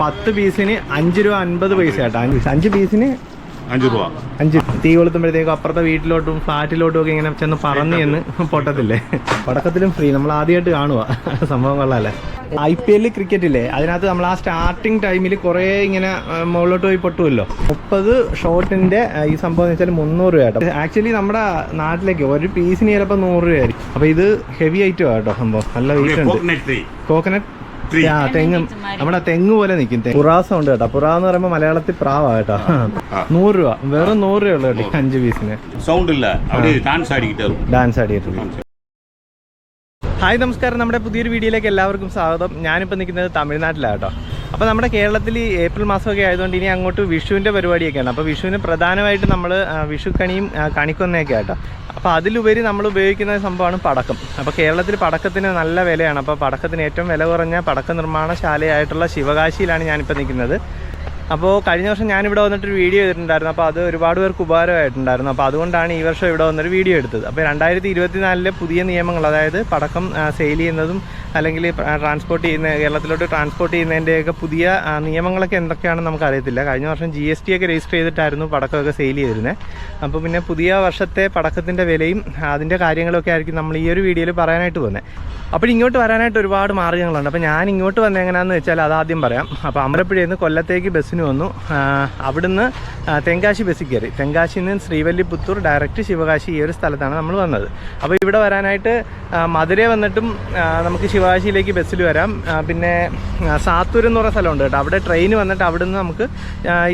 10 പീസിന് 5 രൂപ 50 പൈസ കേട്ടോ. 5 പീസിന് 5 രൂപ. 5. തീ കൊളുത്തുമ്പോഴത്തേക്കും അപ്പുറത്തെ വീട്ടിലോട്ടും ഫ്ലാറ്റിലോട്ടും ഒക്കെ ഇങ്ങനെ ചെന്ന് പറന്ന് ചെന്ന് പൊട്ടത്തില്ലേ. പടക്കത്തിലും ഫ്രീ. നമ്മൾ ആദ്യമായിട്ട് കാണുക സംഭവം കൊള്ളാല്ലേ. IPL ക്രിക്കറ്റ് ഇല്ലേ, അതിനകത്ത് നമ്മൾ ആ സ്റ്റാർട്ടിങ് ടൈമിൽ കുറേ ഇങ്ങനെ മുകളിലോട്ട് പോയി പൊട്ടുമല്ലോ. 30 ഷോട്ടിൻ്റെ ഈ സംഭവം എന്ന് വെച്ചാൽ 300 രൂപ കേട്ടോ. ആക്ച്വലി നമ്മുടെ നാട്ടിലേക്ക് ഒരു പീസിന് ചിലപ്പോൾ 100 രൂപയായിരിക്കും. അപ്പോൾ ഇത് ഹെവി ഐറ്റം കേട്ടോ സംഭവം. നല്ല വെയിറ്റ് ഉണ്ട്. കോക്കനട്ട് തെങ്ങ്, നമ്മുടെ തെങ്ങ് പോലെ നിൽക്കും. പുറാസം ഉണ്ട് കേട്ടോ. പുറ എന്ന് പറയുമ്പോൾ മലയാളത്തിൽ പ്രാവാ കേട്ടോ. 100 രൂപ, വെറും 100 രൂപ ഉള്ളു കേട്ടോ 5 പീസിന്. സൗണ്ട് ഇല്ല, ഡാൻസ് ആടിയിട്ട്. ഹായ് നമസ്കാരം, നമ്മുടെ പുതിയൊരു വീഡിയോയിലേക്ക് എല്ലാവർക്കും സ്വാഗതം. ഞാനിപ്പോൾ നിൽക്കുന്നത് തമിഴ്നാട്ടിലാണ് കേട്ടോ. അപ്പോൾ നമ്മുടെ കേരളത്തിൽ ഏപ്രിൽ മാസമൊക്കെ ആയതുകൊണ്ട് ഇനി അങ്ങോട്ട് വിഷുവിൻ്റെ പരിപാടിയൊക്കെയാണ്. അപ്പോൾ വിഷുവിന് പ്രധാനമായിട്ട് നമ്മൾ വിഷുക്കണിയും കണിക്കൊന്നയൊക്കെ കേട്ടോ. അപ്പോൾ അതിലുപരി നമ്മൾ ഉപയോഗിക്കുന്ന സംഭവമാണ് പടക്കം. അപ്പോൾ കേരളത്തിൽ പടക്കത്തിന് നല്ല വിലയാണ്. അപ്പോൾ പടക്കത്തിന് ഏറ്റവും വില കുറഞ്ഞ പടക്ക നിർമ്മാണശാലയായിട്ടുള്ള ശിവകാശിയിലാണ് ഞാനിപ്പോൾ നിൽക്കുന്നത്. അപ്പോൾ കഴിഞ്ഞ വർഷം ഞാനിവിടെ വന്നിട്ടൊരു വീഡിയോ ചെയ്തിട്ടുണ്ടായിരുന്നു. അപ്പോൾ അത് ഒരുപാട് പേർക്ക് ഉപകാരമായിട്ടുണ്ടായിരുന്നു. അപ്പോൾ അതുകൊണ്ടാണ് ഈ വർഷം ഇവിടെ വന്നൊരു വീഡിയോ എടുത്തത്. അപ്പോൾ 2024 പുതിയ നിയമങ്ങൾ, അതായത് പടക്കം സെയിൽ ചെയ്യുന്നതും അല്ലെങ്കിൽ ട്രാൻസ്പോർട്ട് ചെയ്യുന്ന, കേരളത്തിലോട്ട് ട്രാൻസ്പോർട്ട് ചെയ്യുന്നതിൻ്റെയൊക്കെ പുതിയ നിയമങ്ങളൊക്കെ എന്തൊക്കെയാണെന്ന് നമുക്കറിയത്തില്ല. കഴിഞ്ഞ വർഷം GST ഒക്കെ രജിസ്റ്റർ ചെയ്തിട്ടായിരുന്നു പടക്കമൊക്കെ സെയിൽ ചെയ്തിരുന്നത്. അപ്പോൾ പിന്നെ പുതിയ വർഷത്തെ പടക്കത്തിൻ്റെ വിലയും അതിൻ്റെ കാര്യങ്ങളൊക്കെ ആയിരിക്കും നമ്മൾ ഈ ഒരു വീഡിയോയിൽ പറയാനായിട്ട് പോകുന്നത്. അപ്പോൾ ഇങ്ങോട്ട് വരാനായിട്ട് ഒരുപാട് മാർഗ്ഗങ്ങളുണ്ട്. അപ്പോൾ ഞാൻ ഇങ്ങോട്ട് വന്നത് എങ്ങനെയാണെന്ന് വെച്ചാൽ അതാദ്യം പറയാം. അപ്പോൾ അമരപ്പുഴയിൽ നിന്ന് കൊല്ലത്തേക്ക് ബസ്സിന് വന്നു. അവിടുന്ന് തെങ്കാശി ബസ്സിൽ കയറി. തെങ്കാശിയിൽ നിന്ന് ശ്രീവല്ലിപുത്തൂർ ഡയറക്റ്റ് ശിവകാശി, ഈ ഒരു സ്ഥലത്താണ് നമ്മൾ വന്നത്. അപ്പോൾ ഇവിടെ വരാനായിട്ട് മധുര വന്നിട്ടും നമുക്ക് ശിവകാശിയിലേക്ക് ബസ്സിൽ വരാം. പിന്നെ സാത്തൂർ എന്ന് പറയുന്ന സ്ഥലമുണ്ട് കേട്ടോ. അവിടെ ട്രെയിൻ വന്നിട്ട് അവിടുന്ന് നമുക്ക്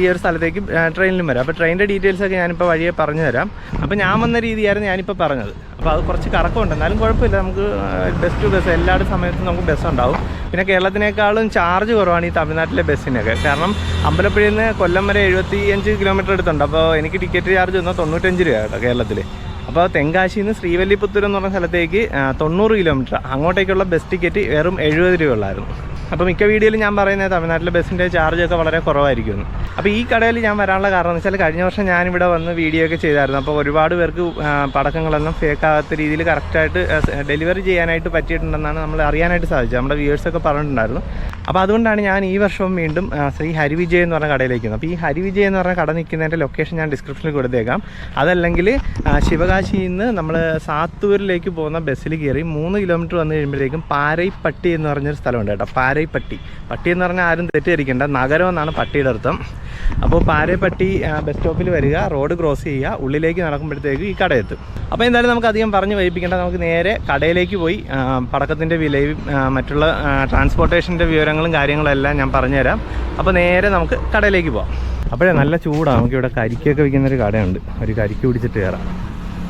ഈ ഒരു സ്ഥലത്തേക്ക് ട്രെയിനിലും വരാം. അപ്പോൾ ട്രെയിനിൻ്റെ ഡീറ്റെയിൽസൊക്കെ ഞാനിപ്പോൾ വഴിയെ പറഞ്ഞു തരാം. അപ്പോൾ ഞാൻ വന്ന രീതിയായിരുന്നു ഞാനിപ്പോൾ പറഞ്ഞത്. അപ്പോൾ അത് കുറച്ച് കറക്കമുണ്ട്, എന്നാലും കുഴപ്പമില്ല. നമുക്ക് ബസ് ടു ബസ് എല്ലാ സമയത്തും നമുക്ക് ബസ് ഉണ്ടാവും. പിന്നെ കേരളത്തിനേക്കാളും ചാർജ് കുറവാണ് ഈ തമിഴ്നാട്ടിലെ ബസ്സിനൊക്കെ. കാരണം അമ്പലപ്പുഴയിൽ നിന്ന് കൊല്ലം വരെ 75 കിലോമീറ്റർ അടുത്തുണ്ട്. അപ്പോൾ എനിക്ക് ടിക്കറ്റ് ചാർജ് വന്നാൽ 95 രൂപ കേട്ടോ കേരളത്തിൽ. അപ്പോൾ തെങ്കാശിയിൽ നിന്ന് ശ്രീവല്ലിപുത്തൂർ എന്ന് പറഞ്ഞ സ്ഥലത്തേക്ക് 90 കിലോമീറ്റർ, അങ്ങോട്ടേക്കുള്ള ബസ് ടിക്കറ്റ് വെറും 70 രൂപ ഉള്ളായിരുന്നു. അപ്പോൾ മിക്ക വീഡിയോയിൽ ഞാൻ പറയുന്നത് തമിഴ്നാട്ടിലെ ബസ്സിൻ്റെ ചാർജൊക്കെ വളരെ കുറവായിരിക്കുമെന്ന്. അപ്പോൾ ഈ കടയിൽ ഞാൻ വരാനുള്ള കാരണം എന്ന് വെച്ചാൽ കഴിഞ്ഞ വർഷം ഞാനിവിടെ വന്ന് വീഡിയോ ഒക്കെ ചെയ്തായിരുന്നു. അപ്പോൾ ഒരുപാട് പേർക്ക് പടക്കങ്ങളൊന്നും ഫേക്കാകാത്ത രീതിയിൽ കറക്റ്റായിട്ട് ഡെലിവറി ചെയ്യാനായിട്ട് പറ്റിയിട്ടുണ്ടെന്നാണ് നമ്മൾ അറിയാനായിട്ട് സാധിച്ചത്. നമ്മുടെ വ്യൂവേഴ്സൊക്കെ പറഞ്ഞിട്ടുണ്ടായിരുന്നു. അപ്പോൾ അതുകൊണ്ടാണ് ഞാൻ ഈ വർഷവും വീണ്ടും ശ്രീ ഹരിവിജയ് എന്ന് പറഞ്ഞ കടയിലേക്ക് വന്നത്. അപ്പോൾ ഈ ഹരിവിജയ് എന്ന് പറഞ്ഞ കട നിൽക്കുന്നതിൻ്റെ ലൊക്കേഷൻ ഞാൻ ഡിസ്ക്രിപ്ഷനിൽ കൊടുത്തേക്കാം. അതല്ലെങ്കിൽ ശിവകാശിയിൽ നിന്ന് നമ്മൾ സാത്തൂരിലേക്ക് പോകുന്ന ബസ്സിൽ കയറി 3 കിലോമീറ്റർ വന്നു കഴിയുമ്പോഴത്തേക്കും പാരൈപ്പട്ടി എന്ന് പറഞ്ഞൊരു സ്ഥലമുണ്ട് കേട്ടോ. പാരൈപ്പട്ടി എന്ന് പറഞ്ഞാൽ ആരും തെറ്റിദ്ധരിക്കേണ്ട, നഗരം എന്നാണ് പട്ടിയുടെ അർത്ഥം. അപ്പോൾ പാരൈപ്പട്ടി ബസ് സ്റ്റോപ്പിൽ വരിക, റോഡ് ക്രോസ് ചെയ്യുക, ഉള്ളിലേക്ക് നടക്കുമ്പോഴത്തേക്ക് ഈ കടയെത്തും. അപ്പോൾ എന്തായാലും നമുക്ക് അധികം പറഞ്ഞ് വൈപ്പിക്കേണ്ട, നമുക്ക് നേരെ കടയിലേക്ക് പോയി പടക്കത്തിൻ്റെ വിലയും മറ്റുള്ള ട്രാൻസ്പോർട്ടേഷൻ്റെ വിവരങ്ങളും കാര്യങ്ങളെല്ലാം ഞാൻ പറഞ്ഞുതരാം. അപ്പോൾ നേരെ നമുക്ക് കടയിലേക്ക് പോകാം. അപ്പോഴേ നല്ല ചൂടാണ്. നമുക്കിവിടെ കരിക്കൊക്കെ വിൽക്കുന്നൊരു കടയുണ്ട്. ഒരു കരിക്ക് പിടിച്ചിട്ട് കയറാം.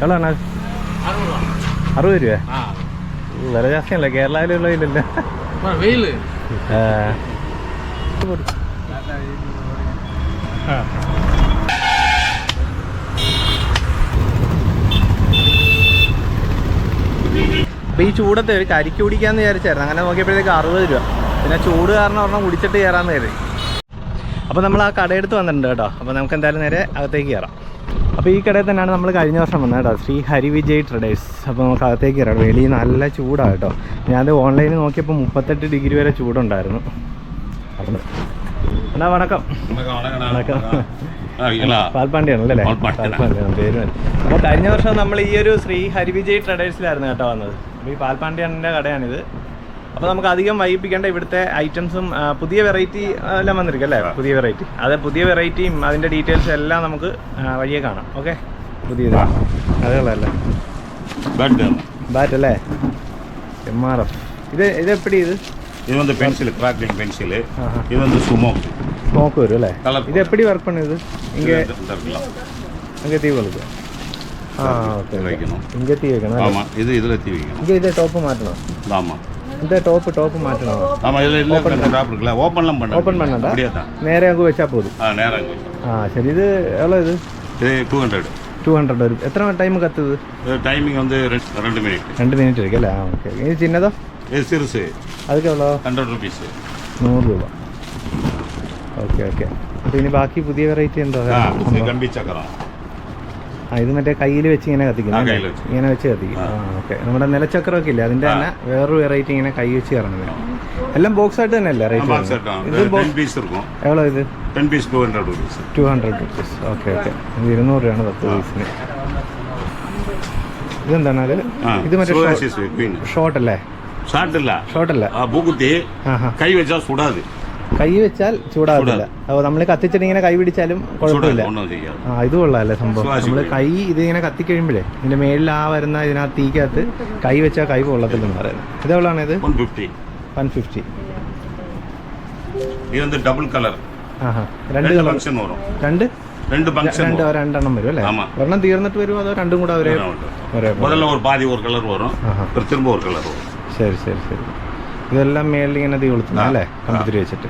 എவ்வளோண்ணா? 60 രൂപ. വില ജാസ്തിയല്ലേ കേരളയിലുള്ളതില്ലല്ലോ. വെയിൽ അപ്പോൾ ഈ ചൂടത്തെ ഒരു കരിക്ക് കുടിക്കാമെന്ന് വിചാരിച്ചായിരുന്നു. അങ്ങനെ നോക്കിയപ്പോഴത്തേക്ക് 60 രൂപ. പിന്നെ ചൂട് കാരണം ഒരെണ്ണം കുടിച്ചിട്ട് കയറാമെന്ന് കരുതി. അപ്പോൾ നമ്മൾ ആ കടയെടുത്ത് വന്നിട്ടുണ്ട് കേട്ടോ. അപ്പോൾ നമുക്ക് എന്തായാലും നേരെ അകത്തേക്ക് കയറാം. അപ്പോൾ ഈ കടയിൽ തന്നെയാണ് നമ്മൾ കഴിഞ്ഞ വർഷം വന്നത് കേട്ടോ, ശ്രീ ഹരിവിജയ് ട്രേഡേഴ്സ്. അപ്പോൾ നമുക്ക് അകത്തേക്ക് കയറാം. വെളിയിൽ നല്ല ചൂടാണ് കേട്ടോ. ഞാനത് ഓൺലൈനിൽ നോക്കിയപ്പോൾ 38 ഡിഗ്രി വരെ ചൂടുണ്ടായിരുന്നു. എന്നാ വണക്കം. വണക്കം. പാൽപ്പാണ്ടിയാണല്ലേ? പാൽപ്പാണ്ടിയാണ് പേര്. അപ്പോൾ കഴിഞ്ഞ വർഷം നമ്മൾ ഈ ഒരു ശ്രീ ഹരിവിജയ് ട്രേഡേഴ്സിലായിരുന്നു കേട്ടോ വന്നത്. അപ്പോൾ ഈ പാൽപ്പാണ്ടിയാണിൻ്റെ കടയാണിത്. അപ്പോൾ നമുക്ക് അധികം വൈകിപ്പിക്കേണ്ട, ഇവിടുത്തെ ഐറ്റംസും പുതിയ വെറൈറ്റി എല്ലാം വന്നിരിക്കും അല്ലേ? പുതിയ വെറൈറ്റി, അത് പുതിയ വെറൈറ്റിയും അതിൻ്റെ ഡീറ്റെയിൽസ് എല്ലാം നമുക്ക് വഴിയെ കാണാം. ഓക്കെ, പുതിയത് അതുകളല്ലേ ബാറ്റ് അല്ലേ? MRF. ഇത് എപ്പടി? இது வந்து பென்சில், கிராக்லிங் பென்சில். இது வந்து ஸ்மோக் வரும் அല്ലേ? இது எப்படி வர்க் பண்ணுது? இங்கே தீ வளருது. ஓகே, வைக்கணும். இங்கே தீ வைக்கணும். ஆமாம், இதில் தீ வைக்கணும். இதை டோப்பு மாற்றணும். ஆமாம், இந்த டோப்பு மாற்றணும். ஆமாம், இதில் இல்லை டாப் இருக்குல்ல, ஓப்பன்லாம் பண்ண அப்படியே தான். நேரே அங்கே வச்சா போதும். நேராக அங்கே வச்சா. சரி. இது எவ்வளோ? இது 200 வரும். எத்தனை டைம் கற்றுது? டைமிங் வந்து 2 மினிட். 2 மினிட் இருக்குல்ல? ஓகே. இது சின்னதோ? இது சிறுசு. அதுக்கு எவ்வளோ? 100 rupees. 100 രൂപ. ഓക്കെ. അപ്പോൾ ഇനി ബാക്കി പുതിയ വെറൈറ്റി എന്താ? കമ്പി ചക്രം. ഇത് മറ്റേ കയ്യിൽ വെച്ച് ഇങ്ങനെ കത്തിക്കുന്നത് കയ്യിൽ വെച്ച്. ഇങ്ങനെ വെച്ച് കത്തിക്കും. ഓക്കെ. നമ്മുടെ നിലച്ചക്രമൊക്കെ ഇല്ലേ, അതിന്റെ തന്നെ വേറൊരു വെറൈറ്റി ഇങ്ങനെ കൈ വെച്ച് കറങ്ങുന്നത്. എല്ലാം ബോക്സ് ആയിട്ട് തന്നെ അല്ലേ റേറ്റ്? ഇത് എவ்வளോ ഇത്? 10 piece 200 rupees. 200 rupees. Okay okay. ഇത് 200 രൂപയാണ് 10 പീസിന്. ഇതെന്താണ് അത്? ഇത് മറ്റേ ഷോർട്ട് അല്ലേ? ഷോർട്ട് അല്ല. കൈ വെച്ചാൽ സുടാതെ. കൈ വെച്ചാൽ ചൂടാവില്ല. അപ്പോൾ നമ്മൾ കത്തിച്ചിട്ട് ഇങ്ങനെ കൈ പിടിച്ചാലും കുഴപ്പമില്ല. ഇത് കൊള്ളാമല്ലേ സംഭവം? നമ്മൾ കൈ ഇത് ഇങ്ങനെ കത്തിക്കഴിയുമ്പോഴേ ഇതിന്റെ മേളിൽ വരുന്ന ഇതിനകത്ത് തീക്കകത്ത് കൈ വെച്ചാൽ കൈ കൊള്ളത്തില്ലെന്ന് പറയുന്നത്. ഇതെവിടെയാണ് ഇത്? 150. Double colour. രണ്ട് കളർ. രണ്ടെണ്ണം വരും അല്ലേ? ഒരെണ്ണം തീർന്നിട്ട് വരുമോ അതോ രണ്ടും കൂടെ ഒരേ? ശരി ശരി ശരി. ഇതെല്ലാം മേളിൽ ഇങ്ങനെ തീ കൊളുത്തുന്ന അല്ലേ? കമ്പത്തിരി വെച്ചിട്ട്.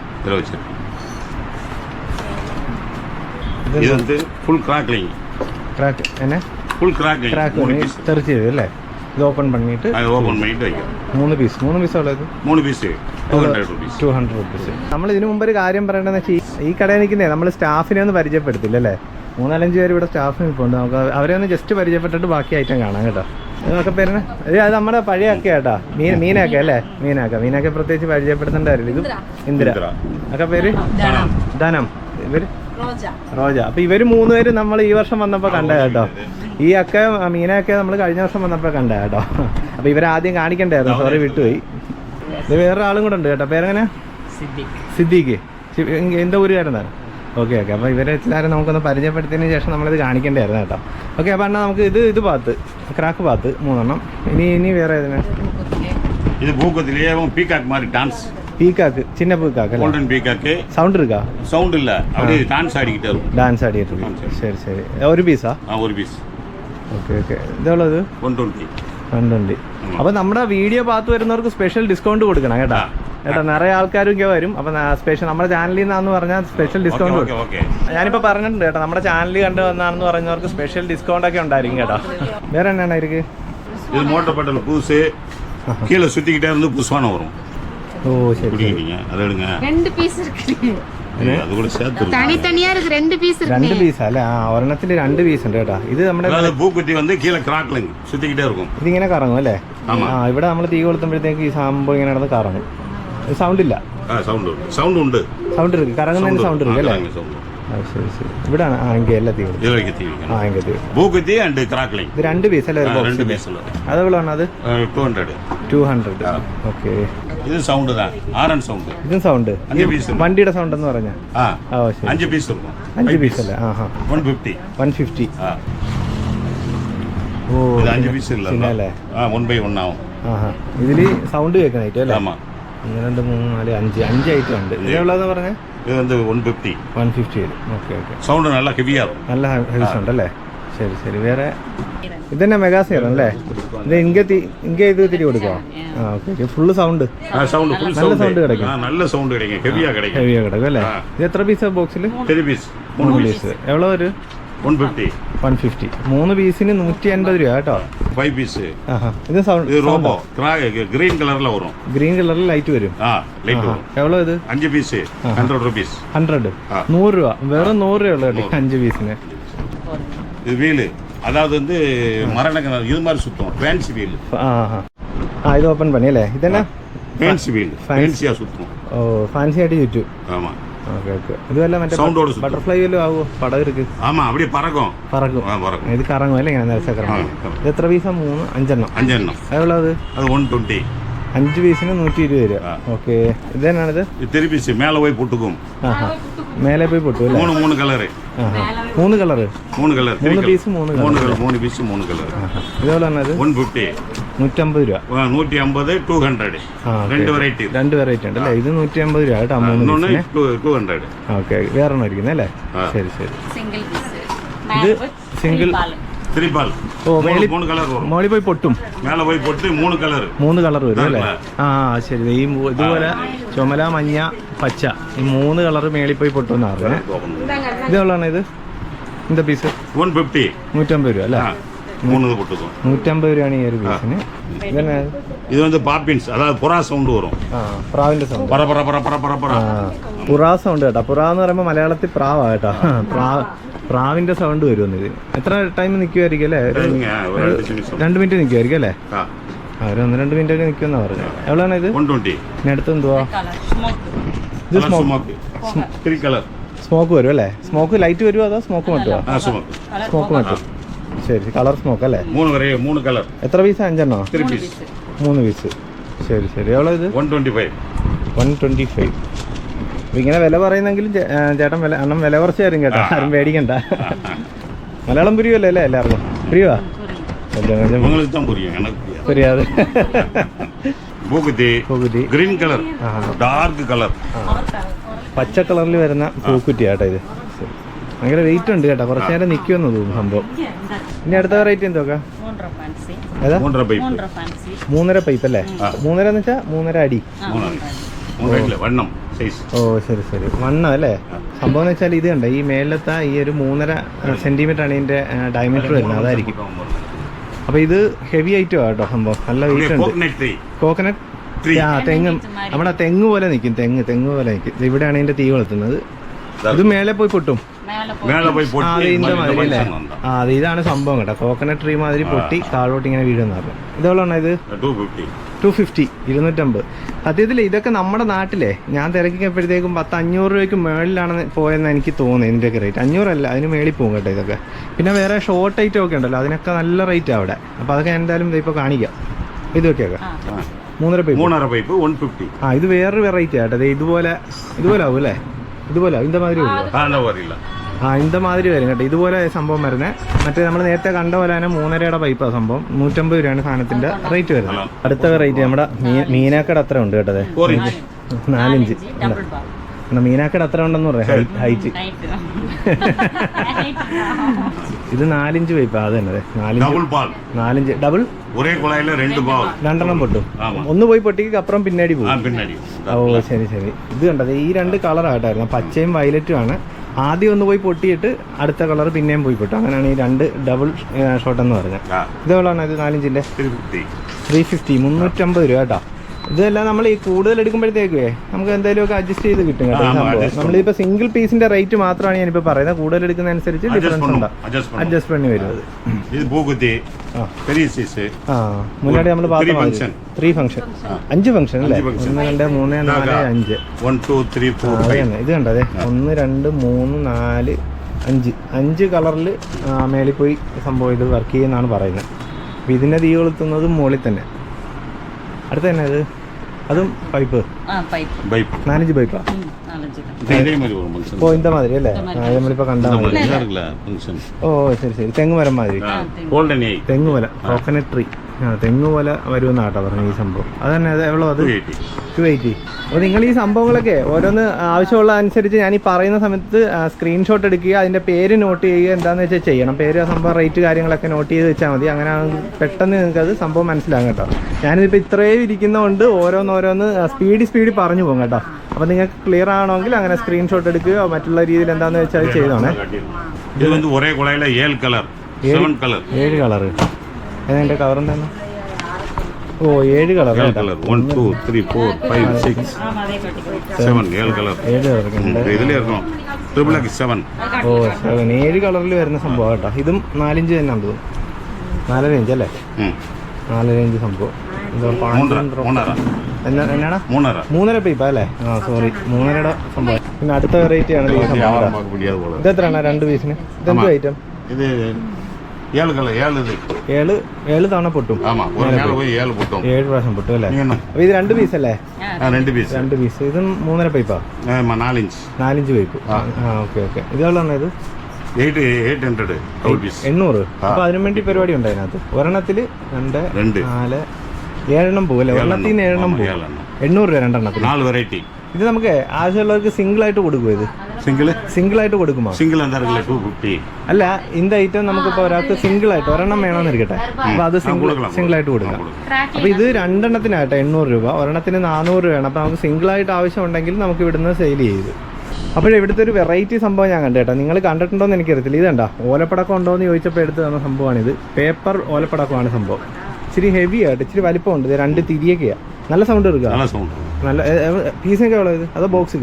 തെറിച്ച് ചെയ്തു അല്ലേ? ഇത് ഓപ്പൺ പണിയിട്ട് 3 പീസ് ഉള്ളത് 200 rupees. നമ്മൾ ഇതിനു മുമ്പ് ഒരു കാര്യം പറയണമെന്ന് വെച്ചാൽ ഈ കടയിൽ നിൽക്കുന്നേ നമ്മൾ സ്റ്റാഫിനെ ഒന്ന് പരിചയപ്പെടുത്തില്ല അല്ലേ? 4-5 പേര് ഇവിടെ സ്റ്റാഫ് നിൽപ്പുണ്ട്. നമുക്ക് അവരെ ഒന്ന് ജസ്റ്റ് പരിചയപ്പെട്ടിട്ട് ബാക്കി ഐറ്റം കാണാം കേട്ടോ. ഇതൊക്കെ പേര് അത് നമ്മുടെ പഴയ അക്ക കേട്ടോ. മീനൊക്കെ അല്ലേ? മീനൊക്കെ പ്രത്യേകിച്ച് പരിചയപ്പെടുത്തേണ്ട കാര്യമില്ല. ഇത് ഇന്ദിര. ഒക്കെ പേര് ധനം. ഇവര് റോജ. അപ്പൊ ഇവര് 3 പേര് നമ്മൾ ഈ വർഷം വന്നപ്പോ കണ്ട കേട്ടോ. ഈ അക്ക മീനൊക്കെ നമ്മൾ കഴിഞ്ഞ വർഷം വന്നപ്പോ കണ്ട കേട്ടോ. അപ്പൊ ഇവരാദ്യം കാണിക്കണ്ടായിരുന്നു, സോറി വിട്ടുപോയി. ഇത് വേറെ ആളും കൂടെ ഉണ്ട് കേട്ടോ. പേരെങ്ങനെ? സിദ്ദീഖ്. എന്താ ഊരുകാരനാണ്? ഓക്കെ. അപ്പോൾ ഇവരെ എല്ലാവരും നമുക്കൊന്ന് പരിചയപ്പെടുത്തിയതിന് ശേഷം നമ്മളിത് കാണിക്കേണ്ടായിരുന്നു കേട്ടോ. ഓക്കെ. അപ്പോൾ എന്നാൽ നമുക്ക് ഇത് ഭാഗത്ത് ക്രാക്ക് ഭാഗത്ത് 3 ഇനി വേറെ ഏതിനാ? പീക്കാക്ക്. ചിന്ന പീക്കാക്ക് അല്ലേ? സൗണ്ട് ഇരിക്കാ? സൗണ്ട് ഇല്ല, ഡാൻസ് ആടിയിട്ട്. ശരി ശരി. ഒരു പീസാ? Okay okay. ഇതുള്ളത് 120. അപ്പോൾ നമ്മുടെ വീഡിയോ ഭാഗത്ത് വരുന്നവർക്ക് സ്പെഷ്യൽ ഡിസ്കൗണ്ട് കൊടുക്കണം കേട്ടോ. നിറയെ ആൾക്കാരൊക്കെ വരും. അപ്പം സ്പെഷ്യൽ നമ്മുടെ ചാനലിൽ നിന്നാന്ന് പറഞ്ഞാൽ സ്പെഷ്യൽ ഡിസ്കൗണ്ട് കൊടുക്കും. ഞാനിപ്പോൾ പറഞ്ഞിട്ടുണ്ട് കേട്ടോ, നമ്മുടെ ചാനലിൽ കണ്ടു വന്നാണെന്ന് പറഞ്ഞവർക്ക് സ്പെഷ്യൽ ഡിസ്കൗണ്ട് ഒക്കെ ഉണ്ടായിരിക്കും കേട്ടോ. വേറെ എന്നാണ് ഇരിക്ക്? ഇത് മോട്ടർ പെട്ടൽ പുതുസ് கீழே சுத்திக்கிட்டே இருந்து புதுசான வரும். ஓ சரி. அதெடுங்க. 2 பீஸ் இருக்கு. அது கூட சேர்த்து தனித்தனியா இருக்கு. 2 பீஸ் இருக்கு. 2 പീസ് അല്ലേ? ഒരെണ്ണത്തിൽ 2 പീസ് ഉണ്ട് കേട്ടോ. ഇത് നമ്മുടെ பூக்குத்தி வந்து கீழே கிராக்லிங் சுத்திக்கிட்டே இருக்கும். ഇതിങ്ങനെ കറങ്ങും അല്ലേ? ഇവിടെ നമ്മൾ തീ കൊളുത്തുമ്പോഴത്തേക്ക് ഈ സംഭവം ഇങ്ങനെ നടന്ന് കറങ്ങും. സൗണ്ട് ഇല്ല? സൗണ്ട് ഉണ്ട്. സൗണ്ട് ഇருக்கு. കറങ്ങുന്നതിന് സൗണ്ട് ഇருக்கு അല്ലേ? ശരി ശരി. ഇവിടെയാണ് എങ്കിൽ എല്ലാ തീ ഇത് 2 പീസ് അല്ലേ? അതെവിടെയാണ് അത്? 200. ഓക്കെ. ഇത് സൗണ്ട് ഇതും സൗണ്ട്. വണ്ടിയുടെ സൗണ്ട് എന്ന് പറഞ്ഞാൽ 5 പീസ് അല്ലേ? 150. ഓ, 5 പീസ് അല്ലേ? 1/1 ആവും. ഇതില് സൗണ്ട് കേൾക്കുന്ന ഐറ്റം അല്ലേ? 1 2 3 4 5 ഐറ്റം ഉണ്ട്. ഇതിലുള്ളതെന്ന് പറഞ്ഞാൽ ഇത് 150. Okay okay. സൗണ്ട് നല്ല ഹെവിയാ, നല്ല ഹെവി സൗണ്ട് അല്ലേ? ശരി ശരി. വേറെ ഇതന്നെ മെഗാസിയർ അല്ലേ? ഇത് ഇങ്ങ ഇത് തിരി കൊടുക്കുക. ഓക്കെ. Full sound. നല്ല സൗണ്ട് കിടക്കും. ഹെവിയാ കിടക്കും അല്ലേ? ഇത് എത്ര പീസ് ബോക്സിൽ? 3 പീസ്. എவ்வளோ ഒരു? 150. 3 പീസിന് 150 രൂപ കേട്ടോ. 5 പീസ്. ഇത് സൗണ്ട് ഗ്രീൻ കളറിൽ വരും. ഗ്രീൻ കളറിൽ ലൈറ്റ് വരും. എவ்வளோ ഇത്? 5 പീസ് 100 rupees. 100 രൂപ. വെറും 100 രൂപ ഉള്ളു 5 പീസിന്. இது வீல், அதாவது வந்து மரணக்கிணறு இது மாதிரி சுத்தம். Fancy wheel. ഇത് ഓപ്പൺ പണി അല്ലേ? ഇതന്നെ ഫാൻസി വീൽ. ഫാൻസിയാ സുത്തം. ഓ, ഫാൻസി ആയിട്ട് ചുറ്റും. ஆமா. Okay okay. ഇതുവല്ല മറ്റേ ബട്ടർഫ്ലൈ വല്ലതും ആവുമോ? പടം ഇருக்கு. ஆமா, அப்படியே பறக்கும். ഇത് കറങ്ങും അല്ലേ? ഇങ്ങനെ നിലച്ചക്കറങ്ങും. ഇത് എത്ര പീസാ? 5 5 അതുള്ളത്? അത് 120. 5 പീസിന് 120 രൂപ. ഓക്കെ. ഇത് തന്നെയാണിത്? തിരിപ്പിച്ച് മേലെ പോയി പൊട്ടുക്കും. മേലെ പോയി പൊട്ടും അല്ലേ? 3 കളറ്. 3 കളർ. 3 piece 3 colour. ഇതുപോലെയാണ് അത്? 150. 150 രൂപ. 150 200. 2 വെറൈറ്റി ഉണ്ട് അല്ലേ? ഇത് 150 രൂപ കേട്ടോ. 200. ഓക്കെ. വേറെ ഒന്നും ഇരിക്കുന്നത് അല്ലേ? ശരി ശരി. ഇത് സിംഗിൾ ഓ, മോളി പോയി പൊട്ടും. മേലെ പോയി പൊട്ടി 3 കളർ വരും അല്ലേ? ശരി. ഈ ഇതുപോലെ ചുമല, മഞ്ഞ, പച്ച ഈ 3 കളർ മേളിൽ പോയി പൊട്ടുമെന്ന് പറഞ്ഞത്. ഇതുള്ളതാണ് ഇത്? എന്താ പീസ്? 150 രൂപ അല്ലേ? 150 രൂപയാണ് ഈ ഒരു പീസിന്. ഇത് வந்து பாப்பின்ஸ், அதாவது புறா சவுண்ட் வரும். പ്രാവിന്റെ സൗണ്ട്. பர பர பர பர பர பர. പുറാ സൗണ്ട് കേട്ടോ. പുറ എന്ന് പറയുമ്പോൾ മലയാളത്തിൽ പ്രാവാ കേട്ടോ. പ്രാവിന്റെ സൗണ്ട് വരുമെന്ന് ഇതിന്. എത്ര ടൈം നിൽക്കുമായിരിക്കും അല്ലേ? ഒരു 2 മിനിറ്റ് നിൽക്കുമായിരിക്കും അല്ലേ? ഒരു 1-2 മിനിറ്റ് ഒക്കെ നിൽക്കുമെന്നാ പറഞ്ഞത്. എവിടെയാണ് ഇത്? ഇനി അടുത്ത് എന്തുവാ? ഇത് സ്മോക്ക് വരും അല്ലേ? സ്മോക്ക് ലൈറ്റ് വരുമോ അതോ സ്മോക്ക് മട്ടുമോ? സ്മോക്ക് മട്ടും. ശരി, കളർ സ്മോക്ക് അല്ലേ? 3 കളർ. എത്ര പീസ്? 5 3 പീസ്. ശരി ശരി. എவ்வளോ ഇത്? 125. അപ്പോൾ ഇങ്ങനെ വില പറയുന്നെങ്കിലും ചേട്ടൻ അണ്ണം വില കുറച്ച് തരും കേട്ടോ, ആരും പേടിക്കണ്ട. മലയാളം പുരിയുമല്ലേ അല്ലേ എല്ലാവർക്കും? പുരിയുവാ? പുരിയാതെ. ഗ്രീൻ കളർ, ഡാർക്ക് കളർ, പച്ച കളറിൽ വരുന്ന പൂക്കുറ്റി കേട്ടോ ഇത്. ഭയങ്കര വെയിറ്റ് ഉണ്ട് കേട്ടോ, കുറച്ച് നേരം നിൽക്കുമെന്ന് തോന്നുന്നു സംഭവം. ഇനി അടുത്ത വെറൈറ്റി എന്തൊക്കെ? ഏതാ? 3.5 പൈപ്പ് അല്ലേ? 3.5 എന്ന് വെച്ചാൽ 3.5 അടി. ഓ ശരി ശരി. വണ്ണം അല്ലേ? സംഭവം എന്ന് വെച്ചാൽ ഇത് കണ്ട ഈ മേലത്തെ ഈ ഒരു 3.5 സെന്റിമീറ്റർ ആണ് ഇതിന്റെ ഡയമീറ്റർ വരുന്നത്, അതായിരിക്കും. അപ്പൊ ഇത് ഹെവി ഐറ്റം കേട്ടോ സംഭവം, നല്ല വെയിറ്റ് ഉണ്ട്. കോക്കനട്ട് തെങ്ങ്, നമ്മുടെ തെങ്ങ് പോലെ നിൽക്കും, തെങ്ങ് പോലെ നിൽക്കും. ഇവിടെയാണ് ഇതിന്റെ തീ കൊളുത്തുന്നത്. ഇത് മേലെ പോയി പൊട്ടും. ഇതിന്റെ മാതിരി അല്ലേ? അതെ, ഇതാണ് സംഭവം കേട്ടോ. കോക്കനട്ട് ട്രീ മാതിരി പൊട്ടി താഴോട്ട് ഇങ്ങനെ വീഴുന്ന പറഞ്ഞു. ഇതെവളാണ് ഇത്? 250, 250. സത്യത്തിൽ ഇതൊക്കെ നമ്മുടെ നാട്ടിലെ ഞാൻ തിരക്കിയപ്പോഴത്തേക്കും 500 രൂപയ്ക്ക് മേളിലാണ് പോയെന്ന് എനിക്ക് തോന്നുന്നത്. ഇതിൻ്റെയൊക്കെ റേറ്റ് 500 അല്ല, അതിന് മേളിൽ പോകും കേട്ടോ ഇതൊക്കെ. പിന്നെ വേറെ ഷോർട്ട് ഐറ്റം ഒക്കെ ഉണ്ടല്ലോ, അതിനൊക്കെ നല്ല റേറ്റ് അവിടെ. അപ്പോൾ അതൊക്കെ എന്തായാലും ഇപ്പോൾ കാണിക്കാം. ഇതൊക്കെ 3.5 പൈപ്പ് 150. ഇത് വേറൊരു വെറൈറ്റി ആട്ടോ. ഇതുപോലെ ആവും അല്ലേ? ഇതുപോലെ ഇതിന്റെ മാതിരി ഇതിന്റെ മാതിരി വരും കേട്ടോ. ഇതുപോലെ സംഭവം വരുന്നത്. മറ്റേ നമ്മൾ നേരത്തെ കണ്ട പോലെ തന്നെ 3.5 പൈപ്പാണ് സംഭവം. 150 രൂപയാണ് സാധനത്തിന്റെ റേറ്റ് വരുന്നത്. അടുത്ത വെറൈറ്റി നമ്മുടെ മീനാക്കട അത്ര ഉണ്ട് കേട്ടോ. 4 ഇഞ്ച് മീനാക്കട അത്ര ഉണ്ടെന്ന് പറയാം ഹൈറ്റ്. ഇത് 4 ഇഞ്ച് പൈപ്പാ. അത് തന്നെ 4 ഇഞ്ച് ഡബിൾ. രണ്ടെണ്ണം പൊട്ടും. ഒന്ന് പോയി പൊട്ടിക്ക് അപ്പുറം പിന്നാടി പോകും. ഓ ശരി ശരി. ഇത് കണ്ടത് ഈ 2 കളറായിട്ടായിരുന്നു, പച്ചയും വയലറ്റും ആണ്. ആദ്യം ഒന്ന് പോയി പൊട്ടിയിട്ട് അടുത്ത കളർ പിന്നെയും പോയി പൊട്ടും. അങ്ങനെയാണ് ഈ 2 ഡബിൾ ഷോട്ട് എന്ന് പറഞ്ഞത്. ഇതെവിടെയാണ് ഇത്? 4 ഇഞ്ചിന്റെ 350, 350 രൂപ കേട്ടോ. ഇതെല്ലാം നമ്മൾ ഈ കൂടുതൽ എടുക്കുമ്പോഴത്തേക്കേ നമുക്ക് എന്തെങ്കിലും ഒക്കെ അഡ്ജസ്റ്റ് ചെയ്ത് കിട്ടും കേട്ടോ. സംഭവം നമ്മളിപ്പോൾ സിംഗിൾ പീസിന്റെ റേറ്റ് മാത്രമാണ് ഞാനിപ്പോൾ പറയുന്നത്. കൂടുതൽ എടുക്കുന്നതനുസരിച്ച് ഡിഫറൻസ് ഉണ്ടാവും, അഡ്ജസ്റ്റ്മെന്റ് വരും. മുന്നാടി നമ്മൾ 3 ഫംഗ്ഷൻ 5 ഫംഗ്ഷൻ അല്ലേ? 1, 2, 3, 4, 5. ഇത് കണ്ടതേ 1, 2, 3, 4, 5 കളറിൽ മേളിൽ പോയി സംഭവം ഇത് വർക്ക് ചെയ്യുന്നതാണ് പറയുന്നത്. അപ്പോൾ ഇതിൻ്റെ തീ കൊളുത്തുന്നത് മുകളിൽ തന്നെ. അടുത്ത തന്നെ ഇത് അതും പൈപ്പ് 4 ഇഞ്ച് പൈപ്പാ. ഓ ഇന്ത മാതിരി അല്ലേ? നമ്മളിപ്പോ കണ്ടാൽ മതി. ഓ ശരി ശരി. തെങ്ങ് മരം മാതിരി, തെങ്ങ് പോലെ, കോക്കനട്ട് ട്രീ. തെങ്ങ് പോലെ വരുമെന്ന കേട്ടോ പറഞ്ഞു ഈ സംഭവം. അത് തന്നെ എவ்வளോ? അത് 280. അപ്പോൾ നിങ്ങൾ ഈ സംഭവങ്ങളൊക്കെ ഓരോന്ന് ആവശ്യമുള്ള അനുസരിച്ച് ഞാൻ ഈ പറയുന്ന സമയത്ത് സ്ക്രീൻഷോട്ട് എടുക്കുക, അതിൻ്റെ പേര് നോട്ട് ചെയ്യുക, എന്താണെന്ന് വെച്ചാൽ ചെയ്യണം. പേര്, സംഭവം, റേറ്റ് കാര്യങ്ങളൊക്കെ നോട്ട് ചെയ്ത് വെച്ചാൽ മതി. അങ്ങനെ പെട്ടെന്ന് നിങ്ങൾക്കത് സംഭവം മനസ്സിലാകും കേട്ടോ. ഞാനിതിപ്പോൾ ഇത്രയും ഇരിക്കുന്നതുകൊണ്ട് ഓരോന്ന് സ്പീഡ് പറഞ്ഞു പോകും കേട്ടോ. അപ്പോൾ നിങ്ങൾക്ക് ക്ലിയർ ആണെങ്കിൽ അങ്ങനെ സ്ക്രീൻഷോട്ട് എടുക്കുകയോ മറ്റുള്ള രീതിയിൽ എന്താണെന്ന് വെച്ചാൽ അത് ചെയ്തോണേ. ഇത് ഒരേ കുളയിലെ 7 കളർ. 7 കളർ. അതിൻ്റെ കളർ എന്താണ്? ഓ 7 കളർ. 1, 2, 3, 4, 5, 6, 7. 7 കളർ. 7. ഓ 7 കളറിൽ വരുന്ന സംഭവം കേട്ടോ. ഇതും 4 ഇഞ്ച് തന്നെ ഉണ്ട്. 4 ഇഞ്ച് അല്ലേ? 4 ഇഞ്ച് സംഭവം. എന്നാണ് 3.5 പൈപ്പ അല്ലേ? സോറി, 3.5 സംഭവം. പിന്നെ അടുത്ത വെറൈറ്റി ആണ് ഈ സംഭവം. ഇതെത്രയാണ് 2 പീസിന്? ഇതെന്ത് ഐറ്റം? ഇത് 7 തവണ പൊട്ടും. 7 പ്രാവശ്യം പൊട്ടും അല്ലേ? അപ്പൊ ഇത് 2 പീസ് അല്ലേ? 2 പീസ്. ഇതും 3.5 പൈപ്പാ? 4 ഇഞ്ച് പൈപ്പ്. ഓക്കെ. ഇതെവിടെയാണ് ഇത്? 800. അപ്പൊ അതിനു വേണ്ടി പരിപാടി ഉണ്ട് അതിനകത്ത്. ഒരെണ്ണത്തില് 2, 4, 7 പോകും അല്ലേ? ഒരെണ്ണത്തിന് 7 പോകും. 800 രൂപ 2 എണ്ണത്തിന്. 4 വെറൈറ്റി. ഇത് നമുക്ക് ആവശ്യമുള്ളവർക്ക് സിംഗിൾ ആയിട്ട് കൊടുക്കും. ഇത് സിംഗിൾ ആയിട്ട് കൊടുക്കുമോ? അല്ല, இந்த ഐറ്റം നമുക്കിപ്പോൾ ഒരാൾക്ക് സിംഗിൾ ആയിട്ട് ഒരെണ്ണം വേണമെന്നിരിക്കട്ടെ, അപ്പോൾ അത് സിംഗിൾ ആയിട്ട് കൊടുക്കാം. അപ്പോൾ ഇത് 2 എണ്ണത്തിനായിട്ട് 800 രൂപ, ഒരെണ്ണത്തിന് 400 രൂപയാണ്. അപ്പോൾ നമുക്ക് സിംഗിൾ ആയിട്ട് ആവശ്യമുണ്ടെങ്കിൽ നമുക്ക് ഇവിടുന്ന് സെയിൽ ചെയ്ത്. അപ്പോൾ ഇവിടുത്തെ ഒരു വെറൈറ്റി സംഭവം ഞാൻ കണ്ടു കേട്ടോ. നിങ്ങൾ കണ്ടിട്ടുണ്ടോ എന്ന് എനിക്കറിയത്തില്ല. ഇതെന്താ ഓലപ്പടക്കം ഉണ്ടോ എന്ന് ചോദിച്ചപ്പോൾ എടുത്ത് തന്ന സംഭവമാണിത്. പേപ്പർ ഓലപ്പടക്കമാണ് സംഭവം. ഇച്ചിരി ഹെവി ആയിട്ട്, ഇച്ചിരി വലിപ്പമുണ്ട്. 2 തിരിയൊക്കെയാണ്. നല്ല സൗണ്ട് എടുക്കുക. നല്ല പീസൊക്കെ എவ்வளோ ഇത്? അതോ ബോക്സ്?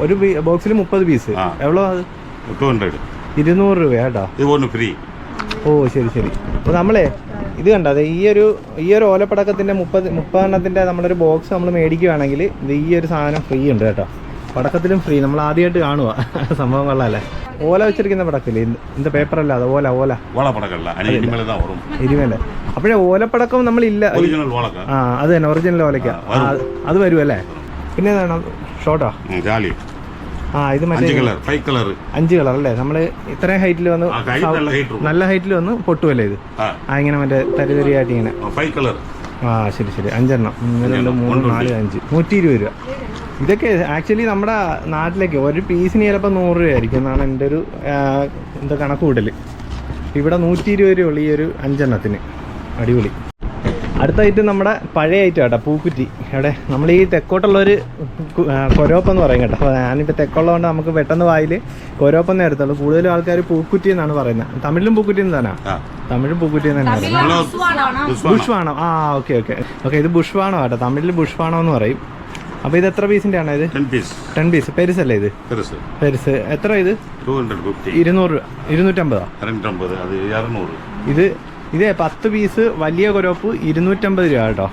ഒരു ബോക്സിൽ 30 പീസ്. എவ்வளോ അത്? 200. 200 രൂപ കേട്ടോ. ഇത് ഒന്ന് ഫ്രീ. ഓ ശരി ശരി. അപ്പോൾ നമ്മളെ ഇത് കണ്ടോ, അതെ ഈ ഒരു ഓലപ്പടക്കത്തിൻ്റെ 30 എണ്ണത്തിൻ്റെ നമ്മളൊരു ബോക്സ് നമ്മൾ മേടിക്കുകയാണെങ്കിൽ ഇത് ഈ ഒരു സാധനം ഫ്രീ ഉണ്ട് കേട്ടോ. പടക്കത്തിലും ഫ്രീ. നമ്മൾ ആദ്യമായിട്ട് കാണുക സംഭവം കൊള്ളാമല്ലേ. ഓല വെച്ചിരിക്കുന്ന പടക്കില്ലേ, എന്താ പേപ്പറല്ല, അത് ഓല ഇരുമല്ലേ. അപ്പോഴേ ഓലപ്പടക്കം നമ്മളില്ല. ആ അത് തന്നെ ഒറിജിനൽ ഓലയ്ക്ക അത് വരുമല്ലേ. പിന്നെ ഏതാണ് ഷോർട്ടാ? ആ ഇത് മറ്റേ 5 കളർ അല്ലേ. നമ്മൾ ഇത്രയും ഹൈറ്റിൽ വന്ന് നല്ല ഹൈറ്റിൽ വന്ന് പൊട്ടുമല്ലേ ഇത്. ഇങ്ങനെ മറ്റേ തരിതരിയായിട്ട് ഇങ്ങനെ. ആ ശരി ശരി. 5 എണ്ണം. 1 2 3 4 5 120 രൂപ. ഇതൊക്കെ ആക്ച്വലി നമ്മുടെ നാട്ടിലേക്ക് ഒരു പീസിന് ചിലപ്പോൾ 100 രൂപയായിരിക്കും എന്നാണ് എൻ്റെ ഒരു എന്താ കണക്ക് കൂട്ടൽ. ഇവിടെ 120 രൂപയുള്ളൂ ഈ ഒരു 5 എണ്ണത്തിന്. അടിപൊളി. അടുത്ത ഐറ്റം നമ്മുടെ പഴയ ഐറ്റം കേട്ടോ, പൂക്കുറ്റി. അവിടെ നമ്മൾ ഈ തെക്കോട്ടുള്ളൊരു കൊരോപ്പെന്ന് പറയും കേട്ടോ. അപ്പോൾ ഞാനിപ്പോൾ തെക്കുള്ളതുകൊണ്ട് നമുക്ക് പെട്ടെന്ന് വായിൽ കൊരോപ്പെന്നേ എടുത്തുള്ളൂ. കൂടുതലും ആൾക്കാർ പൂക്കുറ്റി എന്നാണ് പറയുന്നത്. തമിഴിലും പൂക്കുറ്റി എന്ന് തന്നെ. തമിഴും പൂക്കുറ്റി എന്ന് തന്നെ പറയുന്നത്. ബുഷ്വാണോ? ആ ഓക്കെ ഓക്കെ ഓക്കെ. ഇത് ബുഷ്വാണോ കേട്ടോ, തമിഴിൽ ബുഷ്വാണോ എന്ന് പറയും. അപ്പോൾ ഇത് എത്ര പീസിൻ്റെ ആണ് ഇത്? 10 പീസ്. പെരുസല്ലേ ഇത്? പെരുസ്. എത്ര ഇത്? 200 രൂപ. 250. ഇത് 10 പീസ് വലിയ കൊരോപ്പ് 250 രൂപ കേട്ടോ.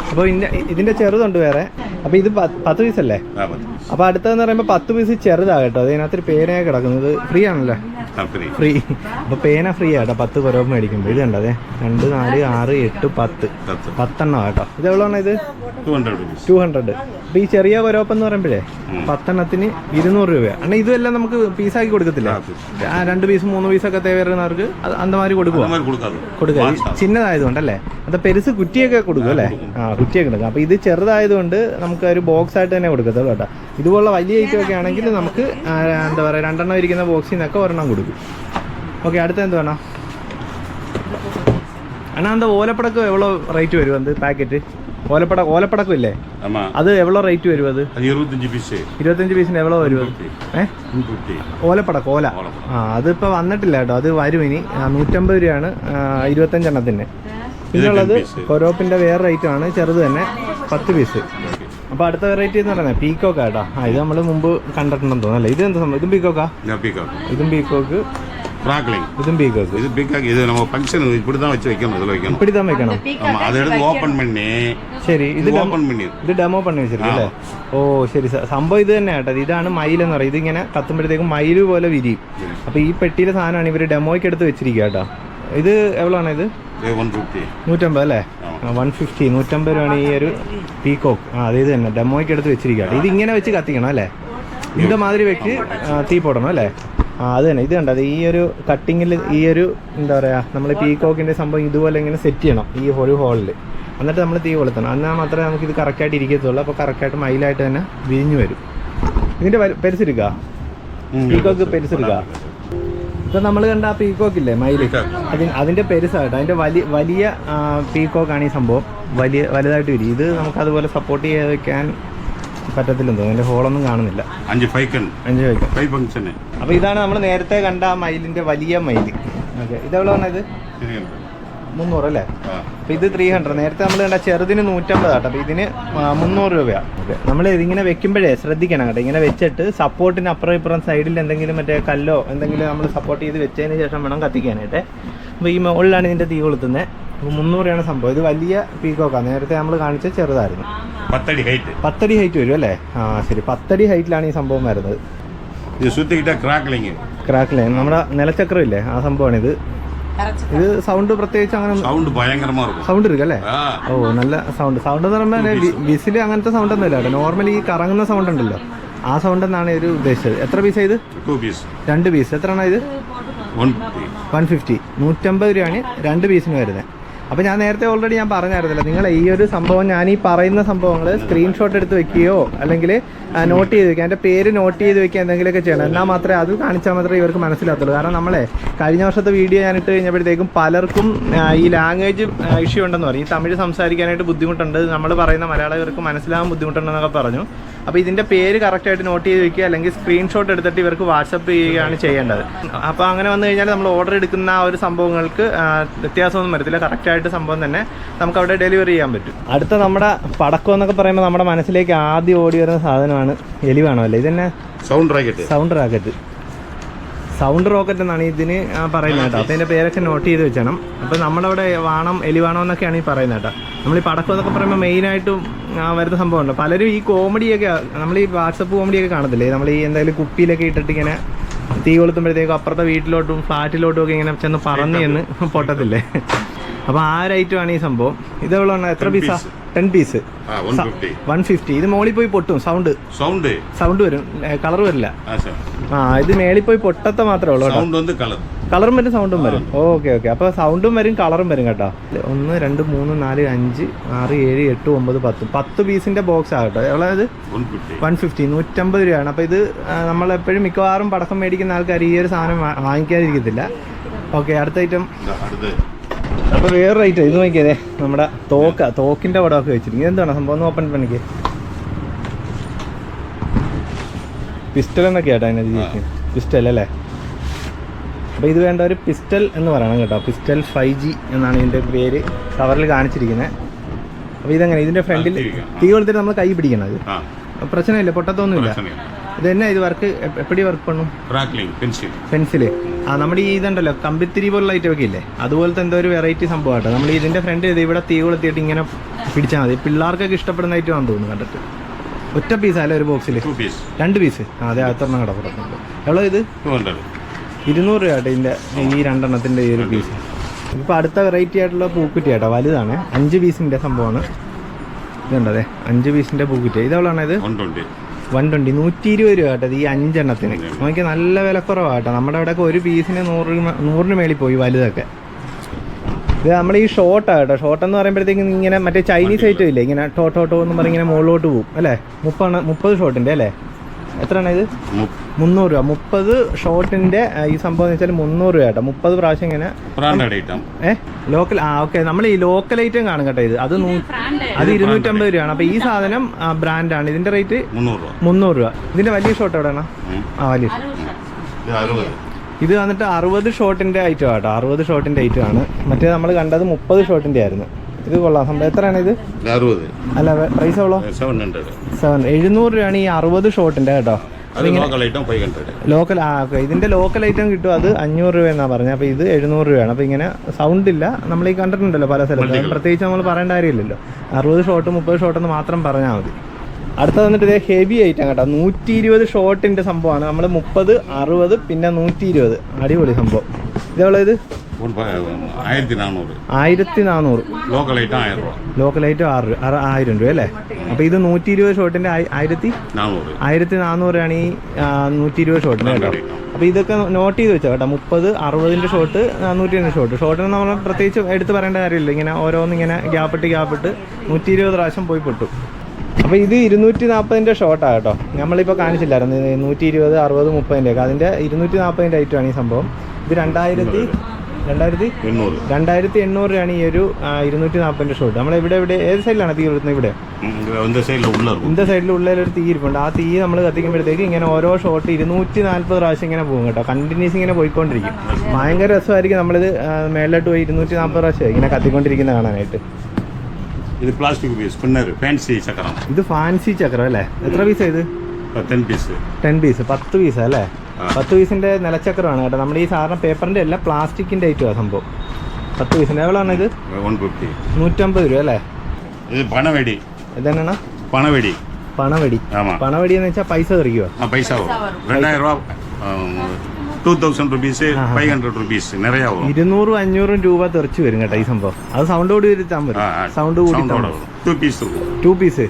അപ്പോൾ ഇതിൻ്റെ ചെറുതുണ്ട് വേറെ. അപ്പോൾ ഇത് 10 പീസല്ലേ. അപ്പോൾ അടുത്തതെന്ന് പറയുമ്പോൾ 10 പീസ് ചെറുതാണ് കേട്ടോ. അതിനകത്തൊരു പേനയൊക്കെ കിടക്കുന്നത്. ഫ്രീ ആണല്ലേ? ഫ്രീ. അപ്പോൾ പേന ഫ്രീ ആട്ടോ 10 കൊരോപ്പ് മേടിക്കുമ്പോൾ. ഇത് കണ്ടോ, അതെ 2 4 6 8 10 എണ്ണം കേട്ടോ. ഇത് എவ்வளோண்ணா ഇത്? 200. അപ്പോൾ ഈ ചെറിയ കൊരോപ്പ് എന്ന് പറയുമ്പോഴേ 10 എണ്ണത്തിന് 200 രൂപയാണ്. അണ്ണാ ഇതുമെല്ലാം നമുക്ക് പീസാക്കി കൊടുക്കത്തില്ല? 2 പീസ് 3 പീസൊക്കെ തേവരുന്നവർക്ക് അത് അന്തമാതിരി കൊടുക്കുക ചിന്നതായതുകൊണ്ടല്ലേ. അത് പെരുസ് കുറ്റിയൊക്കെ കൊടുക്കും അല്ലേ? ആ കുറ്റിയൊക്കെ കൊടുക്കും. അപ്പോൾ ഇത് ചെറുതായതുകൊണ്ട് നമുക്ക് ഒരു ബോക്സ് ആയിട്ട് തന്നെ കൊടുക്കത്തുള്ളൂ കേട്ടോ. ഇതുപോലുള്ള വലിയ ഐറ്റം ഒക്കെ ആണെങ്കിൽ നമുക്ക് എന്താ പറയുക 2 എണ്ണം ഇരിക്കുന്ന ബോക്സിൽ നിന്നൊക്കെ 1 എണ്ണം കൊടുക്കും. ഓക്കെ. അടുത്ത എന്ത് വേണം അണ്ണാ? എന്താ ഓലപ്പടക്കം എവ്വളോ റേറ്റ് വരും? എന്ത് പാക്കറ്റ് ഓലപ്പടക്കം ഇല്ലേ, അത് എവ്വളോ റേറ്റ് വരും? അത് 25 പീസിന് എവ്വളോ വരും? ഓലപ്പടക്കം ഓല. ആ അതിപ്പോൾ വന്നിട്ടില്ല കേട്ടോ. അത് വരും ഇനി. 150 രൂപയാണ് 25 എണ്ണത്തിന്. പിന്നുള്ളത് കൊരോപ്പിൻ്റെ വേറെ റേറ്റ് ആണ്, ചെറുത് തന്നെ 10 പീസ്. അപ്പോൾ അടുത്ത വെറൈറ്റി എന്ന് പറയുന്നത് പീക്കോക്ക് കേട്ടോ. ഇത് നമ്മൾ മുമ്പ് കണ്ടിട്ടുണ്ടെന്ന് തോന്നുന്നല്ലേ. ഇത് എന്താ സംഭവം? ഇതും പീക്കോക്കാ? ഇതും പീക്കോക്ക്. ഇതും പീക്കോക്ക്. ഇത് നമ്മൾ ഫംഗ്ഷൻ ഇപ്പിടിதான் വെച്ച് വെക്കണം. ഇപ്പിടിதான் വെക്കണം. ശരി. ഇത് ഡെമോ പണി വെച്ചിരിക്കും അല്ലേ? ഓ ശരി. സംഭവം ഇത് തന്നെ കേട്ടോ. ഇതാണ് മയിലെന്ന് പറയും. ഇതിങ്ങനെ കത്തുമ്പോഴത്തേക്കും മയില് പോലെ വിരിയും. അപ്പോൾ ഈ പെട്ടിയിലെ സാധനമാണ് ഇവർ ഡെമോയ്ക്ക് എടുത്ത് വെച്ചിരിക്കുക കേട്ടോ. ഇത് എവ്വളാണ് ഇത്? 150 അല്ലേ? 150. 150 രൂപയാണ് ഈ ഒരു പീക്കോക്ക്. ആ അത് തന്നെ ഡെമോയ്ക്ക് എടുത്ത് വെച്ചിരിക്കുക. ഇത് ഇങ്ങനെ വെച്ച് കത്തിക്കണം അല്ലേ? ഇതിൻ്റെ മാതിരി വെച്ച് തീ പോടണം അല്ലേ? ആ അത് തന്നെ. ഇത് കണ്ടത് ഈ ഒരു കട്ടിങ്ങിൽ ഈ ഒരു എന്താ പറയുക, നമ്മൾ പീക്കോക്കിൻ്റെ സംഭവം ഇതുപോലെ ഇങ്ങനെ സെറ്റ് ചെയ്യണം ഈ ഒരു ഹോളിൽ. എന്നിട്ട് നമ്മൾ തീ കൊളുത്തണം. എന്നാൽ മാത്രമേ നമുക്കിത് കറക്റ്റായിട്ട് ഇരിക്കത്തുള്ളൂ. അപ്പോൾ കറക്റ്റായിട്ട് മയിലായിട്ട് തന്നെ വിരിഞ്ഞു വരും. ഇതിൻ്റെ പെരുസെടുക്കുക, പീക്കോക്ക് പെരുസെടുക്കുക. ഇപ്പം നമ്മൾ കണ്ട ആ പീക്കോക്കില്ലേ മയില്, അതിൻ്റെ പെരുസായിട്ട് അതിൻ്റെ വലിയ പീക്കോക്കാണ് ഈ സംഭവം. വലുതായിട്ട് വരും. ഇത് നമുക്ക് അതുപോലെ സപ്പോർട്ട് ചെയ്ത് വെക്കാൻ പറ്റത്തില്ലെന്ന് തോന്നുന്നു. അതിൻ്റെ ഹോളൊന്നും കാണുന്നില്ല. 5 ഫൈക്കൺ. അപ്പോൾ ഇതാണ് നമ്മൾ നേരത്തെ കണ്ട ആ മയിലിൻ്റെ വലിയ മയിൽ. ഓക്കെ. ഇതെവിടെ വന്നാൽ ഇത് 300 അല്ലേ? അപ്പോൾ ഇത് 300. നേരത്തെ നമ്മൾ കണ്ട ചെറുതിന് 150 കേട്ടോ. അപ്പോൾ ഇതിന് 300 രൂപയാണ്. ഓക്കെ. നമ്മൾ ഇതിങ്ങനെ വെക്കുമ്പോഴേ ശ്രദ്ധിക്കണം കേട്ടോ. ഇങ്ങനെ വെച്ചിട്ട് സപ്പോർട്ടിന് അപ്പുറം ഇപ്പുറം സൈഡിൽ എന്തെങ്കിലും മറ്റേ കല്ലോ എന്തെങ്കിലും നമ്മൾ സപ്പോർട്ട് ചെയ്ത് വെച്ചതിന് ശേഷം വേണം കത്തിക്കാനായിട്ട്. അപ്പോൾ ഈ മുകളിലാണ് ഇതിൻ്റെ തീ കൊളുത്തുന്നത്. അപ്പോൾ 300 രൂപയാണ് സംഭവം. ഇത് വലിയ പീക്കോക്കാണ്. നേരത്തെ നമ്മൾ കാണിച്ച ചെറുതായിരുന്നു. 10 അടി ഹൈറ്റ് വരും അല്ലേ? ആ ശരി. 10 അടി ഹൈറ്റിലാണ് ഈ സംഭവം വരുന്നത്. ക്രാക്ലിങ് നമ്മുടെ നിലച്ചക്രം ഇല്ലേ, ആ സംഭവമാണ് ഇത്. ഇത് സൗണ്ട് പ്രത്യേകിച്ച് അങ്ങനെ സൗണ്ട് ഇരിക്കും അല്ലേ? ഓ നല്ല സൗണ്ട് എന്ന് പറയുമ്പോൾ വിസിൽ അങ്ങനത്തെ സൗണ്ട് ഒന്നും ഇല്ല കേട്ടോ. നോർമലി ഈ കറങ്ങുന്ന സൗണ്ട് ഉണ്ടല്ലോ, ആ സൗണ്ട് എന്നാണ് ഇത് ഉദ്ദേശിച്ചത്. എത്ര പീസാണ് ഇത്? 2 പീസ്. എത്രയാണ് ഇത്? 150. 150 രൂപയാണ് 2 പീസിന് വരുന്നത്. അപ്പോൾ ഞാൻ നേരത്തെ ഓൾറെഡി ഞാൻ പറഞ്ഞായിരുന്നല്ലോ, നിങ്ങൾ ഈ ഒരു സംഭവം ഞാൻ ഈ പറയുന്ന സംഭവങ്ങൾ സ്ക്രീൻഷോട്ട് എടുത്ത് വെക്കുകയോ അല്ലെങ്കിൽ നോട്ട് ചെയ്ത് വെക്കുക, എൻ്റെ പേര് നോട്ട് ചെയ്ത് വെക്കുക, എന്തെങ്കിലുമൊക്കെ ചെയ്യണം. എന്നാൽ മാത്രമേ അത് കാണിച്ചാൽ മാത്രമേ ഇവർക്ക് മനസ്സിലാകത്തുള്ളൂ. കാരണം നമ്മളെ കഴിഞ്ഞ വർഷത്തെ വീഡിയോ ഞാൻ ഇട്ട് കഴിഞ്ഞപ്പോഴത്തേക്കും പലർക്കും ഈ ലാംഗ്വേജ് ഇഷ്യൂ ഉണ്ടെന്ന് പറയും. ഈ തമിഴ് സംസാരിക്കാനായിട്ട് ബുദ്ധിമുട്ടുണ്ട്, നമ്മൾ പറയുന്ന മലയാളം ഇവർക്ക് മനസ്സിലാകാൻ ബുദ്ധിമുട്ടുണ്ടെന്നൊക്കെ പറഞ്ഞു. അപ്പോൾ ഇതിൻ്റെ പേര് കറക്റ്റായിട്ട് നോട്ട് ചെയ്ത് വെക്കുക, അല്ലെങ്കിൽ സ്ക്രീൻഷോട്ട് എടുത്തിട്ട് ഇവർക്ക് വാട്സപ്പ് ചെയ്യുകയാണ് ചെയ്യേണ്ടത്. അപ്പോൾ അങ്ങനെ വന്നു കഴിഞ്ഞാൽ നമ്മൾ ഓർഡർ എടുക്കുന്ന ആ ഒരു സംഭവങ്ങൾക്ക് വ്യത്യാസമൊന്നും വരത്തില്ല. കറക്റ്റായിട്ട് സംഭവം തന്നെ നമുക്ക് അവിടെ ഡെലിവറി ചെയ്യാൻ പറ്റും. അടുത്ത നമ്മുടെ പടക്കം എന്നൊക്കെ പറയുമ്പോൾ നമ്മുടെ മനസ്സിലേക്ക് ആദ്യം ഓടി വരുന്ന സാധനമാണ് എലി വേണമല്ലേ? ഇതന്നെ സൗണ്ട് റോക്കറ്റ് എന്നാണ് ഇതിന് പറയുന്നത് കേട്ടോ. അപ്പോൾ ഇതിൻ്റെ പേരൊക്കെ നോട്ട് ചെയ്ത് വെച്ചണം. അപ്പോൾ നമ്മളവിടെ വാണം എലിവാണം എന്നൊക്കെയാണ് ഈ പറയുന്നത് കേട്ടോ. നമ്മൾ ഈ പടക്കം എന്നൊക്കെ പറയുമ്പോൾ മെയിനായിട്ടും വരുന്ന സംഭവമുണ്ട്. പലരും ഈ കോമഡിയൊക്കെ നമ്മൾ ഈ വാട്സപ്പ് കോമഡിയൊക്കെ കാണത്തില്ലേ, നമ്മൾ ഈ എന്തായാലും കുപ്പിയിലൊക്കെ ഇട്ടിട്ട് ഇങ്ങനെ തീ കൊളുത്തുമ്പോഴത്തേക്കും അപ്പുറത്തെ വീട്ടിലോട്ടും ഫ്ലാറ്റിലോട്ടും ഒക്കെ ഇങ്ങനെ ചെന്ന് പറന്ന് ചെന്ന് പൊട്ടത്തില്ലേ. അപ്പോൾ ആ ഒരു ഐറ്റമാണ് ഈ സംഭവം. ഇതെവിടെ എത്ര പീസാ? 10 പീസ് 150. ഇത് മോളിൽ പോയി പൊട്ടും, സൗണ്ട് വരും, കളർ വരില്ല. ഇത് മേളിൽ പോയി പൊട്ടത്ത മാത്രമേ ഉള്ളൂ കേട്ടോ. കളറും വരും, സൗണ്ടും വരും. ഓക്കെ. അപ്പോൾ സൗണ്ടും വരും, കളറും വരും കേട്ടോ. 1 2 3 4 5 6 7 8 9 10 പീസിന്റെ ബോക്സ് ആകട്ടോ. എവിടെ? 150, 150 രൂപയാണ്. അപ്പോൾ ഇത് നമ്മളെപ്പോഴും മിക്കവാറും പടക്കം മേടിക്കുന്ന ആൾക്കാർ ഈ ഒരു സാധനം വാങ്ങിക്കാതിരിക്കത്തില്ല. ഓക്കെ, അടുത്ത ഐറ്റം. അപ്പോൾ വേറൊരു ഐറ്റം ഇത് നോക്കിയതേ, നമ്മുടെ തോക്കിൻ്റെ പടമൊക്കെ വെച്ചിരിക്കും. എന്താണ് സംഭവം? ഒന്ന് ഓപ്പൺ പണിക്ക്. പിസ്റ്റൽ എന്നൊക്കെ ആട്ടോ അതിനകത്ത് പിസ്റ്റൽ അല്ലേ. അപ്പോൾ ഇത് വേണ്ട ഒരു പിസ്റ്റൽ എന്ന് പറയണം കേട്ടോ. പിസ്റ്റൽ 5G എന്നാണ് ഇതിൻ്റെ പേര് കവറിൽ കാണിച്ചിരിക്കുന്നത്. അപ്പോൾ ഇതെങ്ങനെ ഇതിൻ്റെ ഫ്രണ്ടിൽ തീ കൊടുത്തിട്ട് നമ്മൾ കൈ പിടിക്കണം. അത് പ്രശ്നമില്ല, പൊട്ടത്തൊന്നുമില്ല. ഇത് തന്നെ ഇത് വർക്ക് എപ്പടി വർക്ക് പണും? പെൻസില്. നമ്മുടെ ഈ ഇതുണ്ടല്ലോ കമ്പിത്തിരി പോലുള്ള ഐറ്റം ഒക്കെ ഇല്ലേ, അതുപോലത്തെ എന്തോ ഒരു വെറൈറ്റി സംഭവമാട്ടോ. നമ്മൾ ഇതിൻ്റെ ഫ്രണ്ട് ഇത് ഇവിടെ തീ കൊളുത്തിയിട്ട് ഇങ്ങനെ പിടിച്ചാൽ മതി. പിള്ളേർക്കൊക്കെ ഇഷ്ടപ്പെടുന്ന ഐറ്റം ആണെന്ന് തോന്നുന്നു കണ്ടിട്ട്. ഒറ്റ പീസല്ലേ ഒരു ബോക്സിൽ? 2 പീസ്. അതെ, അത്രണ്ണം കിടപ്പുണ്ട്. എவ்வளோ ഇത്? 200 രൂപ കേട്ടോ ഇതിൻ്റെ ഈ 2 എണ്ണത്തിൻ്റെ ഈ ഒരു പീസ്. ഇപ്പോൾ അടുത്ത വെറൈറ്റി ആയിട്ടുള്ള പൂക്കുറ്റി കേട്ടോ, വലുതാണ്. 5 പീസിൻ്റെ സംഭവമാണ്. ഇതുണ്ടതെ 5 പീസിൻ്റെ പൂക്കുറ്റി. ഇതെവിടെയാണ് ഇത്? 120, 120 രൂപ കേട്ടോ ഈ 5 എണ്ണത്തിന്. നമുക്ക് നല്ല വിലക്കുറവാണ് കേട്ടോ. നമ്മുടെ അവിടെയൊക്കെ ഒരു പീസിന് 100 മേളിൽ പോയി വലുതൊക്കെ. ഇത് നമ്മൾ ഈ ഷോർട്ടാണ് കേട്ടോ. ഷോർട്ട് എന്ന് പറയുമ്പോഴത്തേക്കും ഇങ്ങനെ മറ്റേ ചൈനീസ് ഐറ്റം ഇല്ലേ, ഇങ്ങനെ ടോ എന്ന് പറഞ്ഞ് ഇങ്ങനെ മുകളിലോട്ട് പോകും അല്ലേ. 30 ഷോട്ടിൻ്റെ അല്ലേ? എത്രയാണ് ഇത്? 300 രൂപ. 30 ഷോട്ടിൻ്റെ ഈ സംഭവം എന്ന് വെച്ചാൽ 300 രൂപ കേട്ടോ. 30 പ്രാവശ്യം ഇങ്ങനെ ലോക്കൽ. ഓക്കെ, നമ്മൾ ഈ ലോക്കൽ ഐറ്റം കാണും കേട്ടോ. അത് 250 രൂപയാണ്. അപ്പോൾ ഈ സാധനം ബ്രാൻഡാണ്. ഇതിൻ്റെ റേറ്റ് 300 രൂപ. ഇതിൻ്റെ വലിയ ഷോട്ട് എവിടെയാണ്? വലിയ ഇത് വന്നിട്ട് 60 ഷോട്ടിൻ്റെ ഐറ്റം കേട്ടോ. 60 ഷോട്ടിൻ്റെ ഐറ്റം ആണ്. മറ്റേ നമ്മൾ കണ്ടത് 30 ഷോട്ടിൻ്റെ ആയിരുന്നു. ഇത് കൊള്ളാം സംഭവം. എത്രയാണ് ഇത്? 60. അല്ല, പ്രൈസ് എவ்வளോ? 700 രൂപയാണ് ഈ 60 ഷോട്ടിൻ്റെ കേട്ടോ. ലോക്കൽ. ഓക്കെ, ഇതിൻ്റെ ലോക്കൽ ഐറ്റം കിട്ടും. അത് 500 രൂപ എന്നാണ് പറഞ്ഞത്. അപ്പോൾ ഇത് 700 രൂപയാണ്. അപ്പോൾ ഇങ്ങനെ സൗണ്ട് ഇല്ല. നമ്മൾ ഈ കണ്ടിട്ടുണ്ടല്ലോ പല സ്ഥലത്തും, പ്രത്യേകിച്ച് നമ്മൾ പറയേണ്ട കാര്യമില്ലല്ലോ. 60 ഷോട്ട് 30 ഷോട്ടെന്ന് മാത്രം പറഞ്ഞാൽ മതി. അടുത്ത വന്നിട്ട് ഇതേ ഹെവി ഐറ്റം കേട്ടോ. 120 ഷോട്ടിൻ്റെ സംഭവമാണ്. നമ്മൾ 30, 60 പിന്നെ 120. അടിപൊളി സംഭവം. ഇതെവിടെ? ഇത് 1400. ലോക്കൽ ഐറ്റം 1000 രൂപ അല്ലേ. അപ്പോൾ ഇത് 120 ഷോട്ടിൻ്റെ 1400 രൂപയാണ് ഈ 120 ഷോട്ടിന് കേട്ടോ. അപ്പോൾ ഇതൊക്കെ നോട്ട് ചെയ്ത് വെച്ചാൽ കേട്ടോ. 30, 60ൻ്റെ ഷോട്ട്, 120 ഷോട്ടിന് നമ്മൾ പ്രത്യേകിച്ച് എടുത്ത് പറയേണ്ട കാര്യമില്ല. ഇങ്ങനെ ഓരോന്നിങ്ങനെ ഗ്യാപ്പിട്ട് 120 പ്രാവശ്യം പോയി പൊട്ടും. അപ്പോൾ ഇത് 240ൻ്റെ ഷോട്ടാണ് കേട്ടോ. നമ്മളിപ്പോൾ കാണിച്ചില്ലായിരുന്നു 120, 60, 30ൻ്റെ ഒക്കെ. അതിൻ്റെ 240ൻ്റെ ഐറ്റമാണ് ഈ സംഭവം. ഇത് 2800 രൂപയാണ് ഈ ഒരു 240ൻ്റെ ഷോട്ട്. നമ്മളിവിടെ ഏത് സൈഡിലാണ് തീ കൊടുക്കുന്നത്? ഇവിടെ ഇന്ന സൈഡിലുള്ള ഒരു തീ ഇരിപ്പുണ്ട്. ആ തീ നമ്മൾ കത്തിക്കുമ്പോഴത്തേക്ക് ഇങ്ങനെ ഓരോ ഷോട്ട് 240 പ്രാവശ്യം ഇങ്ങനെ പോകും കേട്ടോ. കണ്ടിന്യൂസ് ഇങ്ങനെ പോയിക്കൊണ്ടിരിക്കും. ഭയങ്കര രസമായിരിക്കും. നമ്മളിത് മേളിലോട്ട് പോയി 240 പ്രാവശ്യം ഇങ്ങനെ കത്തിക്കൊണ്ടിരിക്കുന്ന കാണാനായിട്ട്. ഇത് പ്ലാസ്റ്റിക് പീസ്, ഫാൻസി ചക്രം. ഇത് ഫാൻസി ചക്രം അല്ലേ? എത്ര പീസാണ് ഇത്? 10 പീസ്. 10 പീസ് അല്ലേ? 10 പീസിൻ്റെ നിലച്ചക്രമാണ് കേട്ടോ. നമ്മുടെ ഈ സാധാരണ പേപ്പറിൻ്റെ അല്ല, പ്ലാസ്റ്റിക്കിൻ്റെ ഐറ്റമാണ് സംഭവം. 10 പീസിന് എவ்வளோആണ് ഇത്? 150 രൂപ അല്ലേ? ഇത് പണവെടി. ഇതെന്നാണ്? പണവെടി. പണവെടി എന്ന് വെച്ചാൽ പൈസ തെറിക്കുമോ? പൈസ 2000 രൂപ, 2000 റുപ്പീസ്, 500 റുപ്പീസ്. 200, 500 രൂപ തെറിച്ച് വരും കേട്ടോ ഈ സംഭവം. അത് സൗണ്ട് കൂടി വരുത്താൻ പറ്റും. സൗണ്ട് കൂടി 2 പീസ്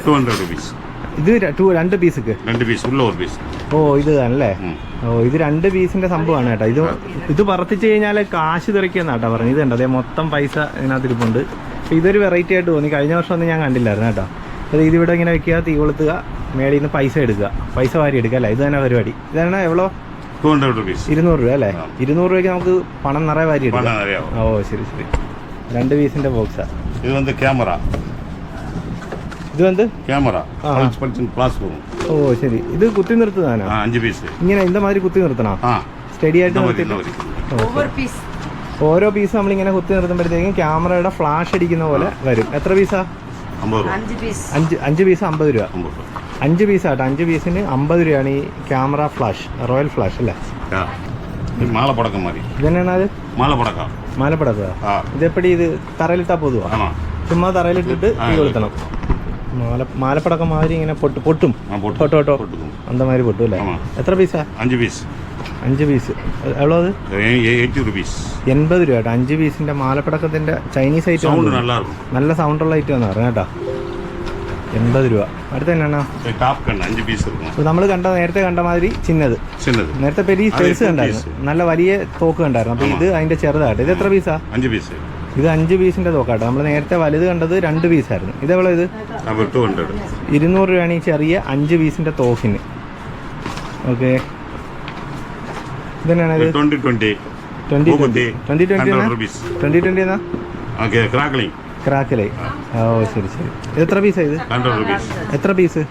200 റുപ്പീസ്. ഇത് 2 പീസ് ഉള്ള ഒരു പീസ്. ഓ, ഇത് അല്ലേ? ഓ, ഇത് 2 പീസിന്റെ സംഭവമാണ് കേട്ടോ. ഇത് പറത്തിച്ച് കഴിഞ്ഞാൽ കാശ് തെറിക്കുന്നാട്ടോ പറഞ്ഞു. ഇത് കണ്ടോ, അതേ മൊത്തം പൈസ ഇതിനകത്ത് ഇരിപ്പുണ്ട്. അപ്പോൾ ഇതൊരു വെറൈറ്റി ആയിട്ട് തോന്നി. കഴിഞ്ഞ വർഷം ഒന്നും ഞാൻ കണ്ടില്ലായിരുന്നു കേട്ടോ. അപ്പോൾ ഇതിവിടെ ഇങ്ങനെ വെക്കുക, തീ കൊളുത്തുക, മേളിൽ നിന്ന് പൈസ എടുക്കുക, പൈസ വാരി എടുക്കുക അല്ലേ? ഇത് തന്നെ പരിപാടി. ഇതാണ് എவ்வளோ? 200 റുപ്പീസ്. 200 രൂപ അല്ലേ? 200 രൂപയ്ക്ക് നമുക്ക് പണം നിറയെ വാരി എടുക്കാം. ഓ, ശരി. 2 പീസിന്റെ ബോക്സാ. ഇത് ക്യാമറ. ഓ, ശരി. ഇത് കുത്തി നിർത്തുന്നതാണോ? 5 പീസ് ഇങ്ങനെ இந்த மாதிரி കുത്തി നിർത്തണം. സ്റ്റഡി ആയിട്ട് ഓരോ പീസ് നമ്മളിങ്ങനെ കുത്തി നിർത്തുമ്പോഴത്തേക്കും ക്യാമറയുടെ ഫ്ലാഷ് അടിക്കുന്ന പോലെ വരും. എത്ര പീസാ? 5 പീസ് 50 രൂപ. 5 പീസാട്ടോ. 5 പീസിന് 50 രൂപയാണ് ഈ ക്യാമറ ഫ്ലാഷ്, റോയൽ ഫ്ലാഷ് അല്ലേ? മാല പടക്കം മാറി ഇതന്നെയാണ് അത് മാല പടക്കം. മാലപ്പടക്കുക. ഇതെപ്പടി ഇത് തറയിലിട്ടാ പൊതുവാ? ചുമ്മാ തറയിലിട്ടിട്ട് തീ കൊളുത്തണം. മാലപ്പടക്കം മാതിരി ഇങ്ങനെ പൊട്ടും പൊട്ടോ അന്തമാതിരി പൊട്ടും അല്ലേ? എത്ര പീസാ? 5 പീസ്. 5 പീസ് എவ்வளோ അത്? 80 റുപ്പീസ്. 80 രൂപ കേട്ടോ. 5 പീസിന്റെ മാലപ്പടക്കത്തിന്റെ ചൈനീസ് ഐറ്റം, നല്ല സൗണ്ടുള്ള ഐറ്റം എന്ന് പറഞ്ഞു കേട്ടോ. 80 രൂപ. അടുത്ത തന്നെയാണ് 5 പീസ്. നമ്മൾ നേരത്തെ കണ്ട മാതിരി ചിന്നത്. നേരത്തെ പെരി പെരുസ് കണ്ടായിരുന്നു, നല്ല വലിയ തോക്ക് കണ്ടായിരുന്നു. അപ്പൊ ഇത് അതിന്റെ ചെറുതായിട്ട്. ഇത് എത്ര പീസാ? 5 പീസ്. ഇത് 5 പീസിന്റെ തോക്കാട്ടോ. നമ്മൾ നേരത്തെ വലുത് കണ്ടത് 2 പീസായിരുന്നു. ഇതെവിടെ? ഇത് 200 രൂപയാണ് ഈ ചെറിയ 5 പീസിന്റെ തോക്കിന്. ഓക്കെ, ഇതന്നെയാണ് ഇത് 2020 എന്നാ ക്രാക്കലേ. ഓ ശരി ശരി. ഇത് എത്ര പീസാ? ഇത് എത്ര പീസ്?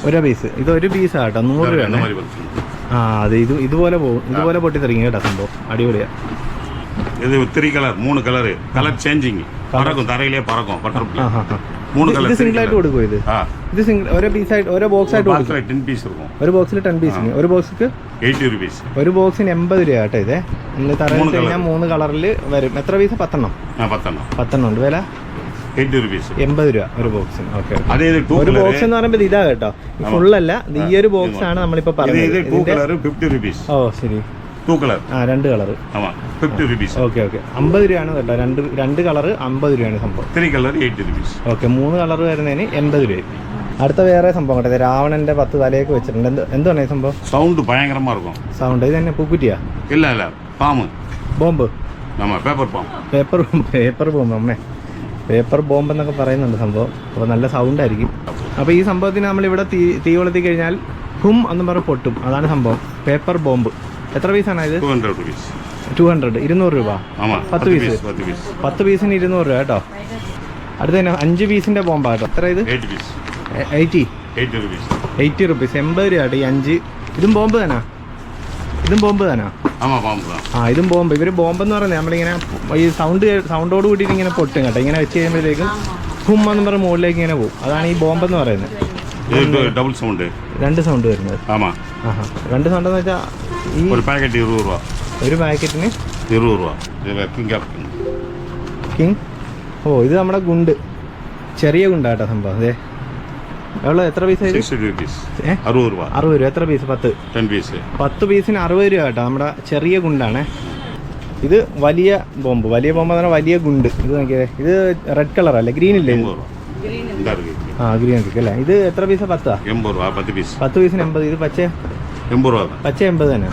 ഒരു പീസ്. ഇത് ഒരു പീസാ കേട്ടോ. 100 രൂപയാണ്. ആ അതെ, ഇതുപോലെ പോകും. ഇതുപോലെ പൊട്ടിത്തെറിങ്ങി കേട്ടോ സംഭവം. അടിപൊളിയാ. ഇത് 3 കളർ ചേഞ്ചിങ് പറക്കും, തറയിലേ പറക്കും. ഇത് സിംഗിൾ ആയിട്ട് കൊടുക്കും. ഇത് സിംഗിൾ ഓരോ പീസായിട്ട് ഓരോ ബോക്സ് ആയിട്ട് കൊടുക്കും. 10 പീസ് இருக்கும். ഒരു ബോക്സിൽ 10 പീസിന്. ഒരു ബോക്സിക്ക് 80 റുപ്പീസ്. ഒരു ബോക്സിന് 80 രൂപ കേട്ടോ. ഇതേ നമ്മൾ തറയിൽ കഴിഞ്ഞാൽ 3 കളറിൽ വരും. എത്ര പീസ്? 10 10 ഉണ്ട്. വില 80 റുപ്പീസ്. 80 രൂപ ഒരു ബോക്സിന്. ഓക്കെ, ഒരു ബോക്സ് എന്ന് പറയുമ്പോൾ ഇതാ കേട്ടോ, ഫുള്ളല്ല. ഇത് ഈ ഒരു ബോക്സ് ആണ് നമ്മളിപ്പോ പറഞ്ഞത്. 50 റുപ്പീസ്. ഓ ശരി. 2 കളർ. 2 കളർ. 50 റുപ്പീസ്. ഓക്കെ 50 രൂപയാണ് കേട്ടോ. രണ്ട് കളർ 50 രൂപയാണ് സംഭവം. 3 കളർ 80 റുപ്പീസ്. ഓക്കെ, 3 കളർ വരുന്നതിന് 80 രൂപ. അടുത്ത വേറെ സംഭവം കേട്ടോ. രാവണന്റെ 10 തലയൊക്കെ വെച്ചിട്ടുണ്ട്. എന്താണ് ഈ സംഭവം? സൗണ്ട് ഭയങ്കരമാ இருக்கும். സൗണ്ട് ഇത് തന്നെ പൂക്കുറ്റിയാ? ഇല്ല പാമ്പ്. ബോംബ്. Paper bomb. അമ്മേ, പേപ്പർ ബോംബ് എന്നൊക്കെ പറയുന്നുണ്ട് സംഭവം. അപ്പോൾ നല്ല സൗണ്ട് ആയിരിക്കും. അപ്പോൾ ഈ സംഭവത്തിന് നമ്മളിവിടെ തീ കൊളുത്തി കഴിഞ്ഞാൽ ഹും എന്ന് പറഞ്ഞ് പൊട്ടും. അതാണ് സംഭവം. Paper bomb. എത്ര പീസാണ് ഇത്? 200 റുപ്പീസ്. 200 രൂപ. 10 പീസ്. 10 പീസിന് 200 രൂപ കേട്ടോ. അടുത്ത തന്നെ 5 പീസിന്റെ ബോംബാ കേട്ടോ. എത്ര ഇത്? 8 പീസ്. 80 റുപ്പീസ്. 80 റുപ്പീസ്. 80 രൂപ കേട്ടോ ഈ 5. ഇതും ബോംബ് തന്നെ? ഇതും ബോംബ് തന്നെ? ആ ഇതും ബോംബ്. ഇവര് ബോംബ് എന്ന് പറയുന്നത് നമ്മളിങ്ങനെ ഈ സൗണ്ടോട് കൂട്ടിയിട്ട് ഇങ്ങനെ പൊട്ടും കേട്ടോ. ഇങ്ങനെ വെച്ച് കഴിയുമ്പോഴത്തേക്കും ഹും എന്ന് പറഞ്ഞ മുകളിലേക്ക് ഇങ്ങനെ പോകും. അതാണ് ഈ ബോംബ് എന്ന് പറയുന്നത്. Double sound. 2 സൗണ്ട് വരുന്നത്. 2 സൗണ്ട് എന്ന് വെച്ചാൽ ഈ ഒരു പാക്കറ്റ് 20 രൂപ. ഒരു പാക്കറ്റിന് 20 രൂപ. കിങ്. ഓ ഇത് നമ്മുടെ ഗുണ്ട്, ചെറിയ ഗുണ്ടാട്ടോ സംഭവം. അതെ, എவ்வளோ? എത്ര പീസ്? 60 രൂപ. 60 രൂപ. എത്ര പീസ്? 10 പീസ്. 10 പീസിന് 60 രൂപ കേട്ടോ. നമ്മുടെ ചെറിയ ഗുണ്ടാണ്. ഇത് വലിയ ബോംബ്. വലിയ ബോംബ് എന്ന് പറഞ്ഞാൽ വലിയ ഗുണ്ട്. ഇത് നോക്കിയേ, ഇത് റെഡ് കളർ അല്ലേ? ഗ്രീൻ ഇല്ലേ? ആ ഗ്രീൻ അല്ലേ? ഇത് എത്ര പീസാ? 10 പീസിന് 80. ഇത് പച്ച 80 തന്നെ.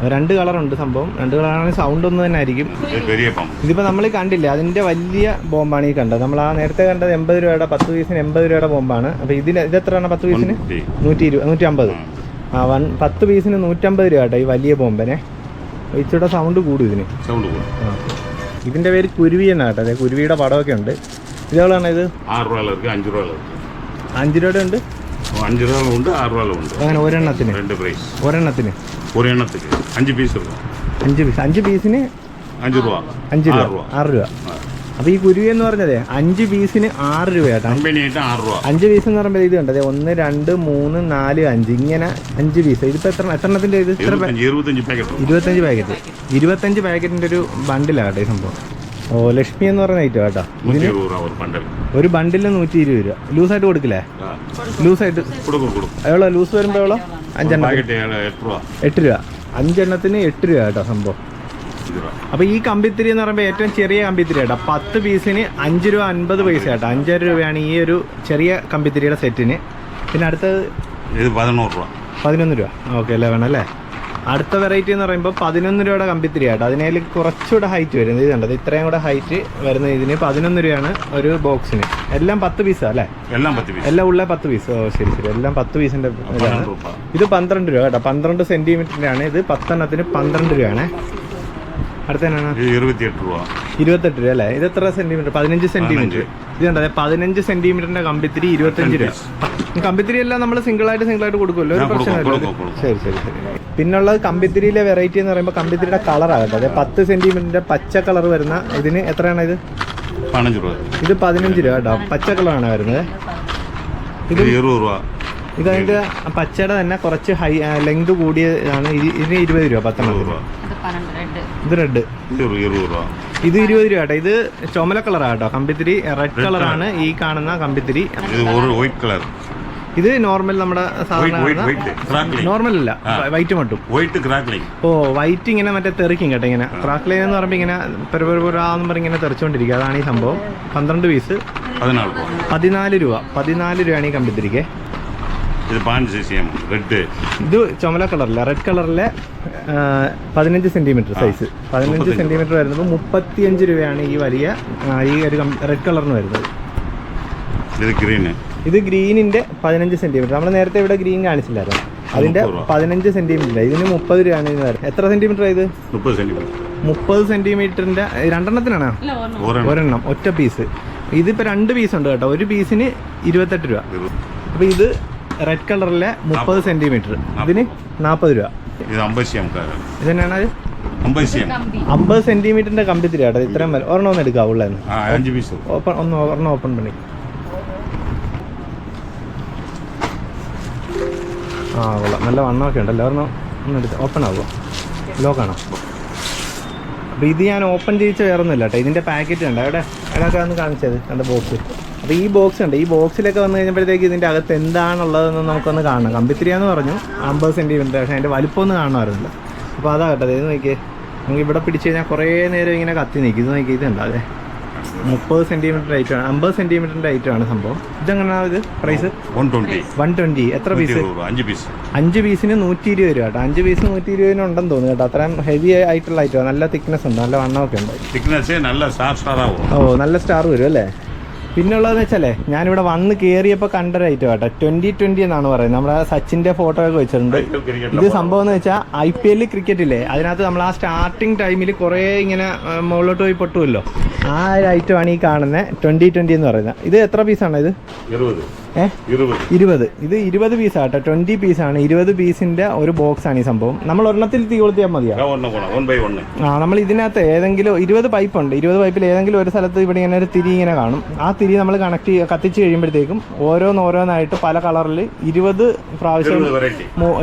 2 കളറുണ്ട് സംഭവം. 2 കളറാണെങ്കിൽ സൗണ്ട് ഒന്ന് തന്നെ ആയിരിക്കും. ഇതിപ്പോൾ നമ്മൾ കണ്ടില്ല, അതിൻ്റെ വലിയ ബോംബാണ് ഈ കണ്ടത്. നമ്മൾ ആ നേരത്തെ കണ്ടത് 80 രൂപയുടെ 10 പീസിന് 80 രൂപയുടെ ബോംബാണ്. അപ്പോൾ ഇതെത്രയാണ്? 10 പീസിന് 150. 10 പീസിന് 150 രൂപ കേട്ടോ ഈ വലിയ ബോംബിനെ. ഇച്ചിരി സൗണ്ട് കൂടും ഇതിന്. ഇതിൻ്റെ പേര് കുരുവി എന്നാണ് കേട്ടോ. അതെ, കുരുവിയുടെ പടമൊക്കെ ഉണ്ട്. ഇതെവിടെയാണ് ഇത്? 6 രൂപ, 5 രൂപ. 5 രൂപയുടെ ഉണ്ട്, 5 രൂപ ഉണ്ട്, 6 രൂപ ഉണ്ട്. അങ്ങനെ ഒരെണ്ണത്തിന് 2 പ്രൈസ്. ഒരെണ്ണത്തിന് 5 പീസ്. 5 പീസിന് 5 രൂപ. 6 രൂപ. അപ്പോൾ ഈ കുരുവി എന്ന് പറഞ്ഞതേ 5 പീസിന് 6 രൂപ കേട്ടോ. 5 പീസ് എന്ന് പറയുമ്പോൾ ഇത് കണ്ടത് 1 2 3 4 5 ഇങ്ങനെ 5 പീസ്. ഇതിപ്പോൾ എത്രണ്ണത്തിൻ്റെ? ഇത് 25 പാക്കറ്റിൻ്റെ ഒരു ബണ്ടിലാണ് കേട്ടോ ഈ സംഭവം. ഓ ലക്ഷ്മി എന്ന് പറയുന്ന ഐറ്റം കേട്ടോ. ഒരു ബണ്ടില് 120 രൂപ. ലൂസായിട്ട് കൊടുക്കില്ലേ? ലൂസായിട്ട് എவ்வளോ? ലൂസ് വരുമ്പോൾ എவ்வளോ? 5 എണ്ണം 8 രൂപ. 5 എണ്ണത്തിന് 8 രൂപ കേട്ടോ സംഭവം. അപ്പോൾ ഈ കമ്പിത്തിരി എന്ന് പറയുമ്പോൾ ഏറ്റവും ചെറിയ കമ്പിത്തിരി കേട്ടോ. 10 പീസിന് 5 രൂപ 50 പൈസ കേട്ടോ. 5 രൂപയാണ് ഈ ഒരു ചെറിയ കമ്പിത്തിരിയുടെ സെറ്റിന്. പിന്നെ അടുത്തത് 11 രൂപ. ഓക്കെ അല്ലേ, വേണം അല്ലേ? അടുത്ത വെറൈറ്റി എന്ന് പറയുമ്പോൾ 11 രൂപയുടെ കമ്പിത്തിരി കേട്ടോ. അതിനേൽ കുറച്ചുകൂടെ ഹൈറ്റ് വരുന്നത്. ഇത് കണ്ടത് ഇത്രയും കൂടെ ഹൈറ്റ് വരുന്ന ഇതിന് 11 രൂപയാണ് ഒരു ബോക്സിന്. എല്ലാം 10 പീസാ അല്ലേ? എല്ലാം ഉള്ള 10 പീസ്. ഓ ശരി. എല്ലാം 10 പീസിൻ്റെ ഇതാണ്. ഇത് 12 രൂപ കേട്ടോ. 12 സെൻറ്റിമീറ്ററിൻ്റെ ആണ് ഇത്. 10 എണ്ണത്തിന് 12 രൂപയാണ്. അടുത്ത എന്നാണ്? 28 രൂപ അല്ലേ? ഇത് എത്ര സെൻറ്റിമീറ്റർ? 15 സെൻറ്റിമീറ്റർ. ഇത് കണ്ടത് 15 സെൻറ്റിമീറ്ററിൻ്റെ കമ്പിത്തിരി 25 രൂപ. കമ്പിത്തിരി എല്ലാം നമ്മൾ സിംഗിളായിട്ട് കൊടുക്കുമല്ലോ, ഒരു പ്രശ്നമല്ലോ. ശരി. പിന്നുള്ളത് കമ്പിത്തിരിയിലെ വെറൈറ്റി എന്ന് പറയുമ്പോൾ കമ്പിത്തിരിയുടെ കളറാകട്ടെ. അതായത് 10 സെൻറ്റിമീറ്ററിൻ്റെ പച്ച കളർ വരുന്ന ഇതിന് എത്രയാണ്? ഇത് 15 രൂപ. ഇത് 15 രൂപ കേട്ടോ. പച്ച കളറാണ് വരുന്നത്. ഇത് ഇത് അതിൻ്റെ പച്ചയുടെ തന്നെ കുറച്ച് ലെങ്ത് കൂടിയതാണ്. ഇതിന് 20 രൂപ 10 ഇത് റെഡ്. ഇത് 20 രൂപ. ഇത് 20 രൂപ കേട്ടോ. ഇത് ചുമല കളറാണ് കേട്ടോ. കമ്പിത്തിരി റെഡ് കളറാണ് ഈ കാണുന്ന കമ്പിത്തിരി. White colour. ഇത് നോർമൽ നമ്മുടെ സാധാരണ നോർമൽ അല്ല, വൈറ്റ് മട്ടും. ഓ വൈറ്റ് ഇങ്ങനെ മറ്റേ തെറിക്കും കേട്ടോ. ഇങ്ങനെ ക്രാക്ലൈൻ എന്ന് പറയുമ്പോൾ ഇങ്ങനെ പെരുപെരുപുരാന്ന് പറഞ്ഞ് ഇങ്ങനെ തെറിച്ചുകൊണ്ടിരിക്കുക. അതാണ് ഈ സംഭവം. 12 പീസ് 14 രൂപ. 14 രൂപയാണ് ഈ കമ്പിത്തിരിക്ക്. ഇത് ചുമല കളറില്ല, റെഡ് കളറിലെ 15 സെന്റിമീറ്റർ സൈസ്. 15 സെന്റിമീറ്റർ വരുന്നത് 35 രൂപയാണ് ഈ വലിയ ഈ ഒരു റെഡ് കളറിന് വരുന്നത്. ഇത് ഗ്രീനിന്റെ 15 സെന്റിമീറ്റർ. നമ്മൾ നേരത്തെ ഇവിടെ ഗ്രീൻ കാണിച്ചില്ലായിരുന്നു, അതിന്റെ 15 സെന്റിമീറ്റർ. ഇതിന് 30 രൂപയാണ് ഇതിന് വരുന്നത്. എത്ര സെന്റിമീറ്റർ ഇത്? 30 സെന്റിമീറ്ററിന്റെ രണ്ടെണ്ണത്തിനാണോ? ഒരെണ്ണം ഒറ്റ പീസ്. ഇതിപ്പോ 2 പീസ് ഉണ്ട് കേട്ടോ. ഒരു പീസിന് 28 രൂപ. അപ്പൊ ഇത് റെഡ് കളറിലെ 30 സെന്റിമീറ്റർ. ഇതിന് 40 രൂപ. ഇതന്നെയാണ് 50 സെന്റിമീറ്ററിന്റെ കമ്പിത്തിരി കേട്ടോ. ഇത്രയും ഒരെണ്ണം ഒന്ന് എടുക്കാവുള്ളായിരുന്നു. ഒരെണ്ണം ഓപ്പൺ പണി. ആ കൊള്ളാം, നല്ല വണ്ണമൊക്കെ ഉണ്ടല്ലോ. ഒരെണ്ണം ഒന്ന് എടുത്ത് ഓപ്പൺ ആവുമോ? ലോക്കാണോ? അപ്പോൾ ഇത് ഞാൻ ഓപ്പൺ ചെയ്യിച്ച വേറെ ഒന്നുമില്ല കേട്ടോ. ഇതിൻ്റെ പാക്കറ്റ് ഉണ്ട് അവിടെ. അതിനൊക്കെ ഒന്ന് കാണിച്ചത് എൻ്റെ ബോക്സ്. അപ്പോൾ ഈ ബോക്സ് ഉണ്ട്. ഈ ബോക്സിലൊക്കെ വന്നു കഴിഞ്ഞപ്പോഴത്തേക്ക് ഇതിൻ്റെ അകത്ത് എന്താണുള്ളതെന്ന് നമുക്കൊന്ന് കാണണം. കമ്പിത്തിരിയാന്ന് പറഞ്ഞു 50 സെന്റിമീറ്റർ. പക്ഷേ അതിൻ്റെ വലിപ്പമൊന്നും കാണുമായിരുന്നില്ല. അപ്പോൾ അതാ കേട്ടത്. ഇത് നോക്കിയേ, നമുക്ക് ഇവിടെ പിടിച്ച് കഴിഞ്ഞാൽ കുറേ നേരം ഇങ്ങനെ കത്തി നിൽക്കും. ഇത് നോക്കി, ഇതുണ്ട് അതെ 30 സെന്റിമീറ്റർ ഐറ്റമാണ്. 50 സെന്റിമീറ്ററിന്റെ ഐറ്റമാണ് സംഭവം. ഇതെങ്ങനെയാണ് ഇത് പ്രൈസ്? 120. എത്ര പീസ്? 5 പീസിന് 120 രൂപ കേട്ടോ. 5 പീസിന് 120 ഉണ്ടെന്ന് തോന്നുന്നു കേട്ടോ. അത്രയും ഹെവി ആയിട്ടുള്ള ഐറ്റം. നല്ല തിക്നെസ് ഉണ്ട്, നല്ല വണ്ണമൊക്കെ ഉണ്ട്. ഓ നല്ല സ്റ്റാർ വരും അല്ലേ. പിന്നുള്ളതെന്ന് വെച്ചാലേ, ഞാനിവിടെ വന്ന് കയറിയപ്പോൾ കണ്ടൊരു ഐറ്റം കേട്ടോ. 2020 എന്നാണ് പറയുന്നത്. നമ്മുടെ സച്ചിൻ്റെ ഫോട്ടോ ഒക്കെ വെച്ചിട്ടുണ്ട്. ഇത് സംഭവം എന്ന് വെച്ചാൽ IPL ക്രിക്കറ്റ് ഇല്ലേ, അതിനകത്ത് നമ്മൾ ആ സ്റ്റാർട്ടിങ് ടൈമിൽ കുറേ ഇങ്ങനെ മുകളിലോട്ട് പോയി പൊട്ടുമല്ലോ, ആ ഒരു ഐറ്റമാണ് ഈ കാണുന്നത് 2020 എന്ന് പറയുന്നത്. ഇത് എത്ര പീസാണ് ഇത്? 20. ഇത് 20 പീസാട്ടോ. 20 പീസാണ്. 20 പീസിന്റെ ഒരു ബോക്സ് ആണ് ഈ സംഭവം. നമ്മൾ ഒരെണ്ണത്തിൽ തീ കൊളുത്തിയാൽ മതിയോ? നമ്മൾ ഇതിനകത്ത് ഏതെങ്കിലും 20 പൈപ്പ് ഉണ്ട്. 20 പൈപ്പിൽ ഏതെങ്കിലും ഒരു സ്ഥലത്ത് ഇവിടെ ഇങ്ങനെ ഒരു തിരി ഇങ്ങനെ കാണും. ആ തിരി നമ്മൾ കത്തിച്ച് കഴിയുമ്പോഴത്തേക്കും ഓരോന്നായിട്ട് പല കളറിൽ 20 പ്രാവശ്യം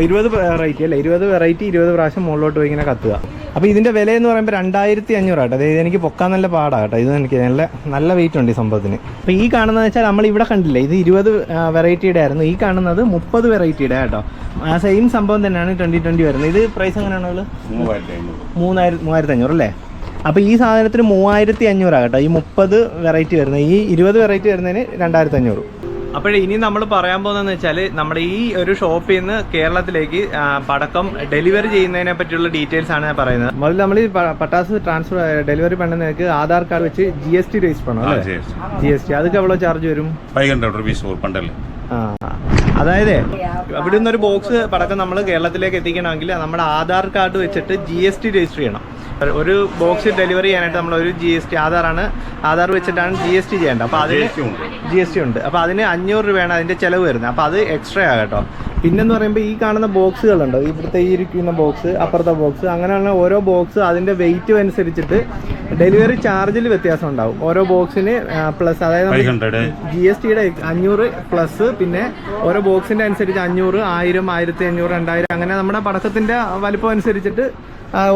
20 വെറൈറ്റി അല്ലേ, 20 വെറൈറ്റി 20 പ്രാവശ്യം മുകളിലോട്ട് പോയി ഇങ്ങനെ കത്തുക. അപ്പോൾ ഇതിൻ്റെ വില എന്ന് പറയുമ്പോൾ 2500 ആട്ടോ. അതായത് എനിക്ക് പൊക്കാൻ നല്ല പാടാണ് കേട്ടോ. ഇത് എനിക്ക് നല്ല വെയിറ്റ് ഉണ്ട് ഈ സംഭവത്തിന്. അപ്പോൾ ഈ കാണുന്നതെന്ന് വെച്ചാൽ നമ്മൾ ഇവിടെ കണ്ടില്ലേ, ഇത് 20 വെറൈറ്റിയുടെ ആയിരുന്നു. ഈ കാണുന്നത് 30 വെറൈറ്റിയുടെ കേട്ടോ. ആ സെയിം സംഭവം തന്നെയാണ് 2020 വരുന്നത്. ഇത് പ്രൈസ് എങ്ങനെയാണ്? 3500 അല്ലേ. അപ്പോൾ ഈ സാധനത്തിന് 3500 കേട്ടോ. ഈ 30 വെറൈറ്റി വരുന്നത്. ഈ 20 വെറൈറ്റി വരുന്നതിന് 2500. അപ്പോഴേ ഇനി നമ്മൾ പറയാൻ പോകുന്നതെന്ന് വെച്ചാൽ, നമ്മുടെ ഈ ഒരു ഷോപ്പിൽ നിന്ന് കേരളത്തിലേക്ക് പടക്കം ഡെലിവറി ചെയ്യുന്നതിനെ പറ്റിയുള്ള ഡീറ്റെയിൽസ് ആണ് ഞാൻ പറയുന്നത്. മുതൽ നമ്മൾ ഈ പട്ടാസ് ട്രാൻസ്ഫർ ഡെലിവറി പണ്ടുന്നതിന് ആധാർ കാർഡ് വെച്ച് GST രജിസ്റ്റർ ചെയ്യണം അല്ലേ? GST അതൊക്കെ എவ்வளോ ചാർജ് വരും? 500 rupees. അതായത് ഇവിടെ നിന്നൊരു ബോക്സ് പടക്കം നമ്മൾ കേരളത്തിലേക്ക് എത്തിക്കണമെങ്കിൽ നമ്മുടെ ആധാർ കാർഡ് വെച്ചിട്ട് GST രജിസ്റ്റർ ചെയ്യണം. ഒരു ബോക്സ് ഡെലിവറി ചെയ്യാനായിട്ട് നമ്മൾ ഒരു GST ആധാർ വെച്ചിട്ടാണ് GST ചെയ്യേണ്ടത്. അപ്പോൾ അതിന് GST ഉണ്ട്. അപ്പോൾ അതിന് 500 രൂപയാണ് അതിൻ്റെ ചിലവ് വരുന്നത്. അപ്പോൾ അത് എക്സ്ട്രാ ആകട്ടോ. പിന്നെന്ന് പറയുമ്പോൾ ഈ കാണുന്ന ബോക്സുകളുണ്ട്. ഇവിടുത്തെ ഈ ഇരിക്കുന്ന ബോക്സ്, അപ്പുറത്തെ ബോക്സ്, അങ്ങനെയുള്ള ഓരോ ബോക്സ് അതിൻ്റെ വെയിറ്റ് അനുസരിച്ചിട്ട് ഡെലിവറി ചാർജിൽ വ്യത്യാസം ഉണ്ടാവും. ഓരോ ബോക്സിന് പ്ലസ്, അതായത് GSTയുടെ 500 പ്ലസ്, പിന്നെ ഓരോ ബോക്സിൻ്റെ അനുസരിച്ച് 500, 1000, 1500, 2000 അങ്ങനെ നമ്മുടെ പടക്കത്തിൻ്റെ വലിപ്പം അനുസരിച്ചിട്ട്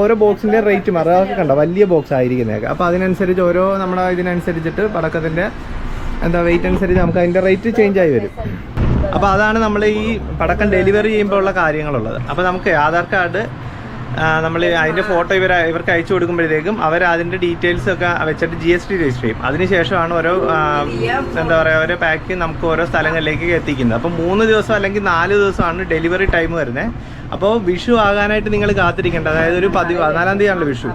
ഓരോ ബോക്സിൻ്റെ റേറ്റ് മാറും. അതൊക്കെ കണ്ടോ, വലിയ ബോക്സ് ആയിരിക്കുന്നതൊക്കെ. അപ്പോൾ അതിനനുസരിച്ച് ഓരോ നമ്മുടെ ഇതിനനുസരിച്ചിട്ട് പടക്കത്തിൻ്റെ വെയിറ്റ് അനുസരിച്ച് നമുക്ക് അതിൻ്റെ റേറ്റ് ചേഞ്ച് ആയി വരും. അപ്പോൾ അതാണ് നമ്മൾ ഈ പടക്കം ഡെലിവറി ചെയ്യുമ്പോൾ ഉള്ള കാര്യങ്ങളുള്ളത്. അപ്പോൾ നമുക്ക് ആധാർ കാർഡ് നമ്മൾ അതിൻ്റെ ഫോട്ടോ ഇവർക്ക് അയച്ചു കൊടുക്കുമ്പോഴത്തേക്കും അവർ അതിൻ്റെ ഡീറ്റെയിൽസ് ഒക്കെ വെച്ചിട്ട് GST രജിസ്റ്റർ ചെയ്യും. അതിനുശേഷമാണ് ഓരോ ഓരോ പാക്ക് നമുക്ക് ഓരോ സ്ഥലങ്ങളിലേക്ക് എത്തിക്കുന്നത്. അപ്പോൾ 3 ദിവസം അല്ലെങ്കിൽ 4 ദിവസമാണ് ഡെലിവറി ടൈം വരുന്നത്. അപ്പോൾ വിഷു ആകാനായിട്ട് നിങ്ങൾ കാത്തിരിക്കേണ്ട. അതായത് ഒരു 14-ാം തീയതിയാണല്ലോ വിഷു.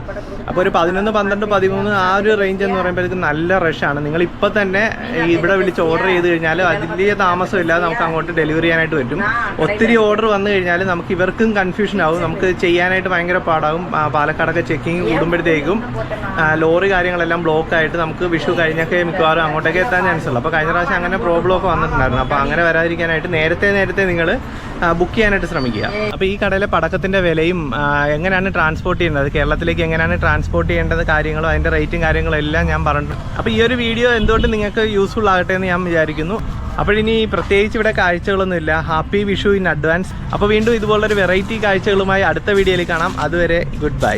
അപ്പോൾ ഒരു 11, 12, 13 ആ ഒരു റേഞ്ച് എന്ന് പറയുമ്പോഴത്തേക്കും നല്ല റഷാണ്. നിങ്ങൾ ഇപ്പോൾ തന്നെ ഇവിടെ വിളിച്ച് ഓർഡർ ചെയ്ത് കഴിഞ്ഞാൽ വലിയ താമസമില്ലാതെ നമുക്ക് അങ്ങോട്ട് ഡെലിവറി ചെയ്യാനായിട്ട് പറ്റും. ഒത്തിരി ഓർഡർ വന്നു കഴിഞ്ഞാൽ നമുക്ക് ഇവർക്കും കൺഫ്യൂഷൻ ആവും, നമുക്ക് ചെയ്യാനായിട്ട് ഭയങ്കര പാടാകും. പാലക്കാടൊക്കെ ചെക്കിങ് കൂടുമ്പോഴത്തേക്കും ലോറി കാര്യങ്ങളെല്ലാം ബ്ലോക്ക് ആയിട്ട് നമുക്ക് വിഷു കഴിഞ്ഞൊക്കെ മിക്കവാറും അങ്ങോട്ടേക്ക് എത്താൻ ചാൻസ് ഉള്ളൂ. അപ്പോൾ കഴിഞ്ഞ പ്രാവശ്യം അങ്ങനെ പ്രോബ്ലം ഒക്കെ വന്നിട്ടുണ്ടായിരുന്നു. അപ്പോൾ അങ്ങനെ വരാതിരിക്കാനായിട്ട് നേരത്തെ നിങ്ങൾ ബുക്ക് ചെയ്യാനായിട്ട് ശ്രമിക്കുക. അപ്പോൾ ഈ കടയിലെ പടക്കത്തിൻ്റെ വിലയും എങ്ങനെയാണ് ട്രാൻസ്പോർട്ട് ചെയ്യുന്നത്, കേരളത്തിലേക്ക് എങ്ങനെയാണ് ട്രാൻസ്പോർട്ട് ചെയ്യേണ്ടത് കാര്യങ്ങളും അതിൻ്റെ റേറ്റും കാര്യങ്ങളും എല്ലാം ഞാൻ പറഞ്ഞു. അപ്പോൾ ഈ ഒരു വീഡിയോ എന്തുകൊണ്ട് നിങ്ങൾക്ക് യൂസ്ഫുൾ ആകട്ടെ എന്ന് ഞാൻ വിചാരിക്കുന്നു. അപ്പോൾ ഇനി പ്രത്യേകിച്ച് ഇവിടെ കാഴ്ചകളൊന്നുമില്ല. Happy Vishu in advance. അപ്പോൾ വീണ്ടും ഇതുപോലൊരു വെറൈറ്റി കാഴ്ചകളുമായി അടുത്ത വീഡിയോയിൽ കാണാം. അതുവരെ ഗുഡ് ബൈ.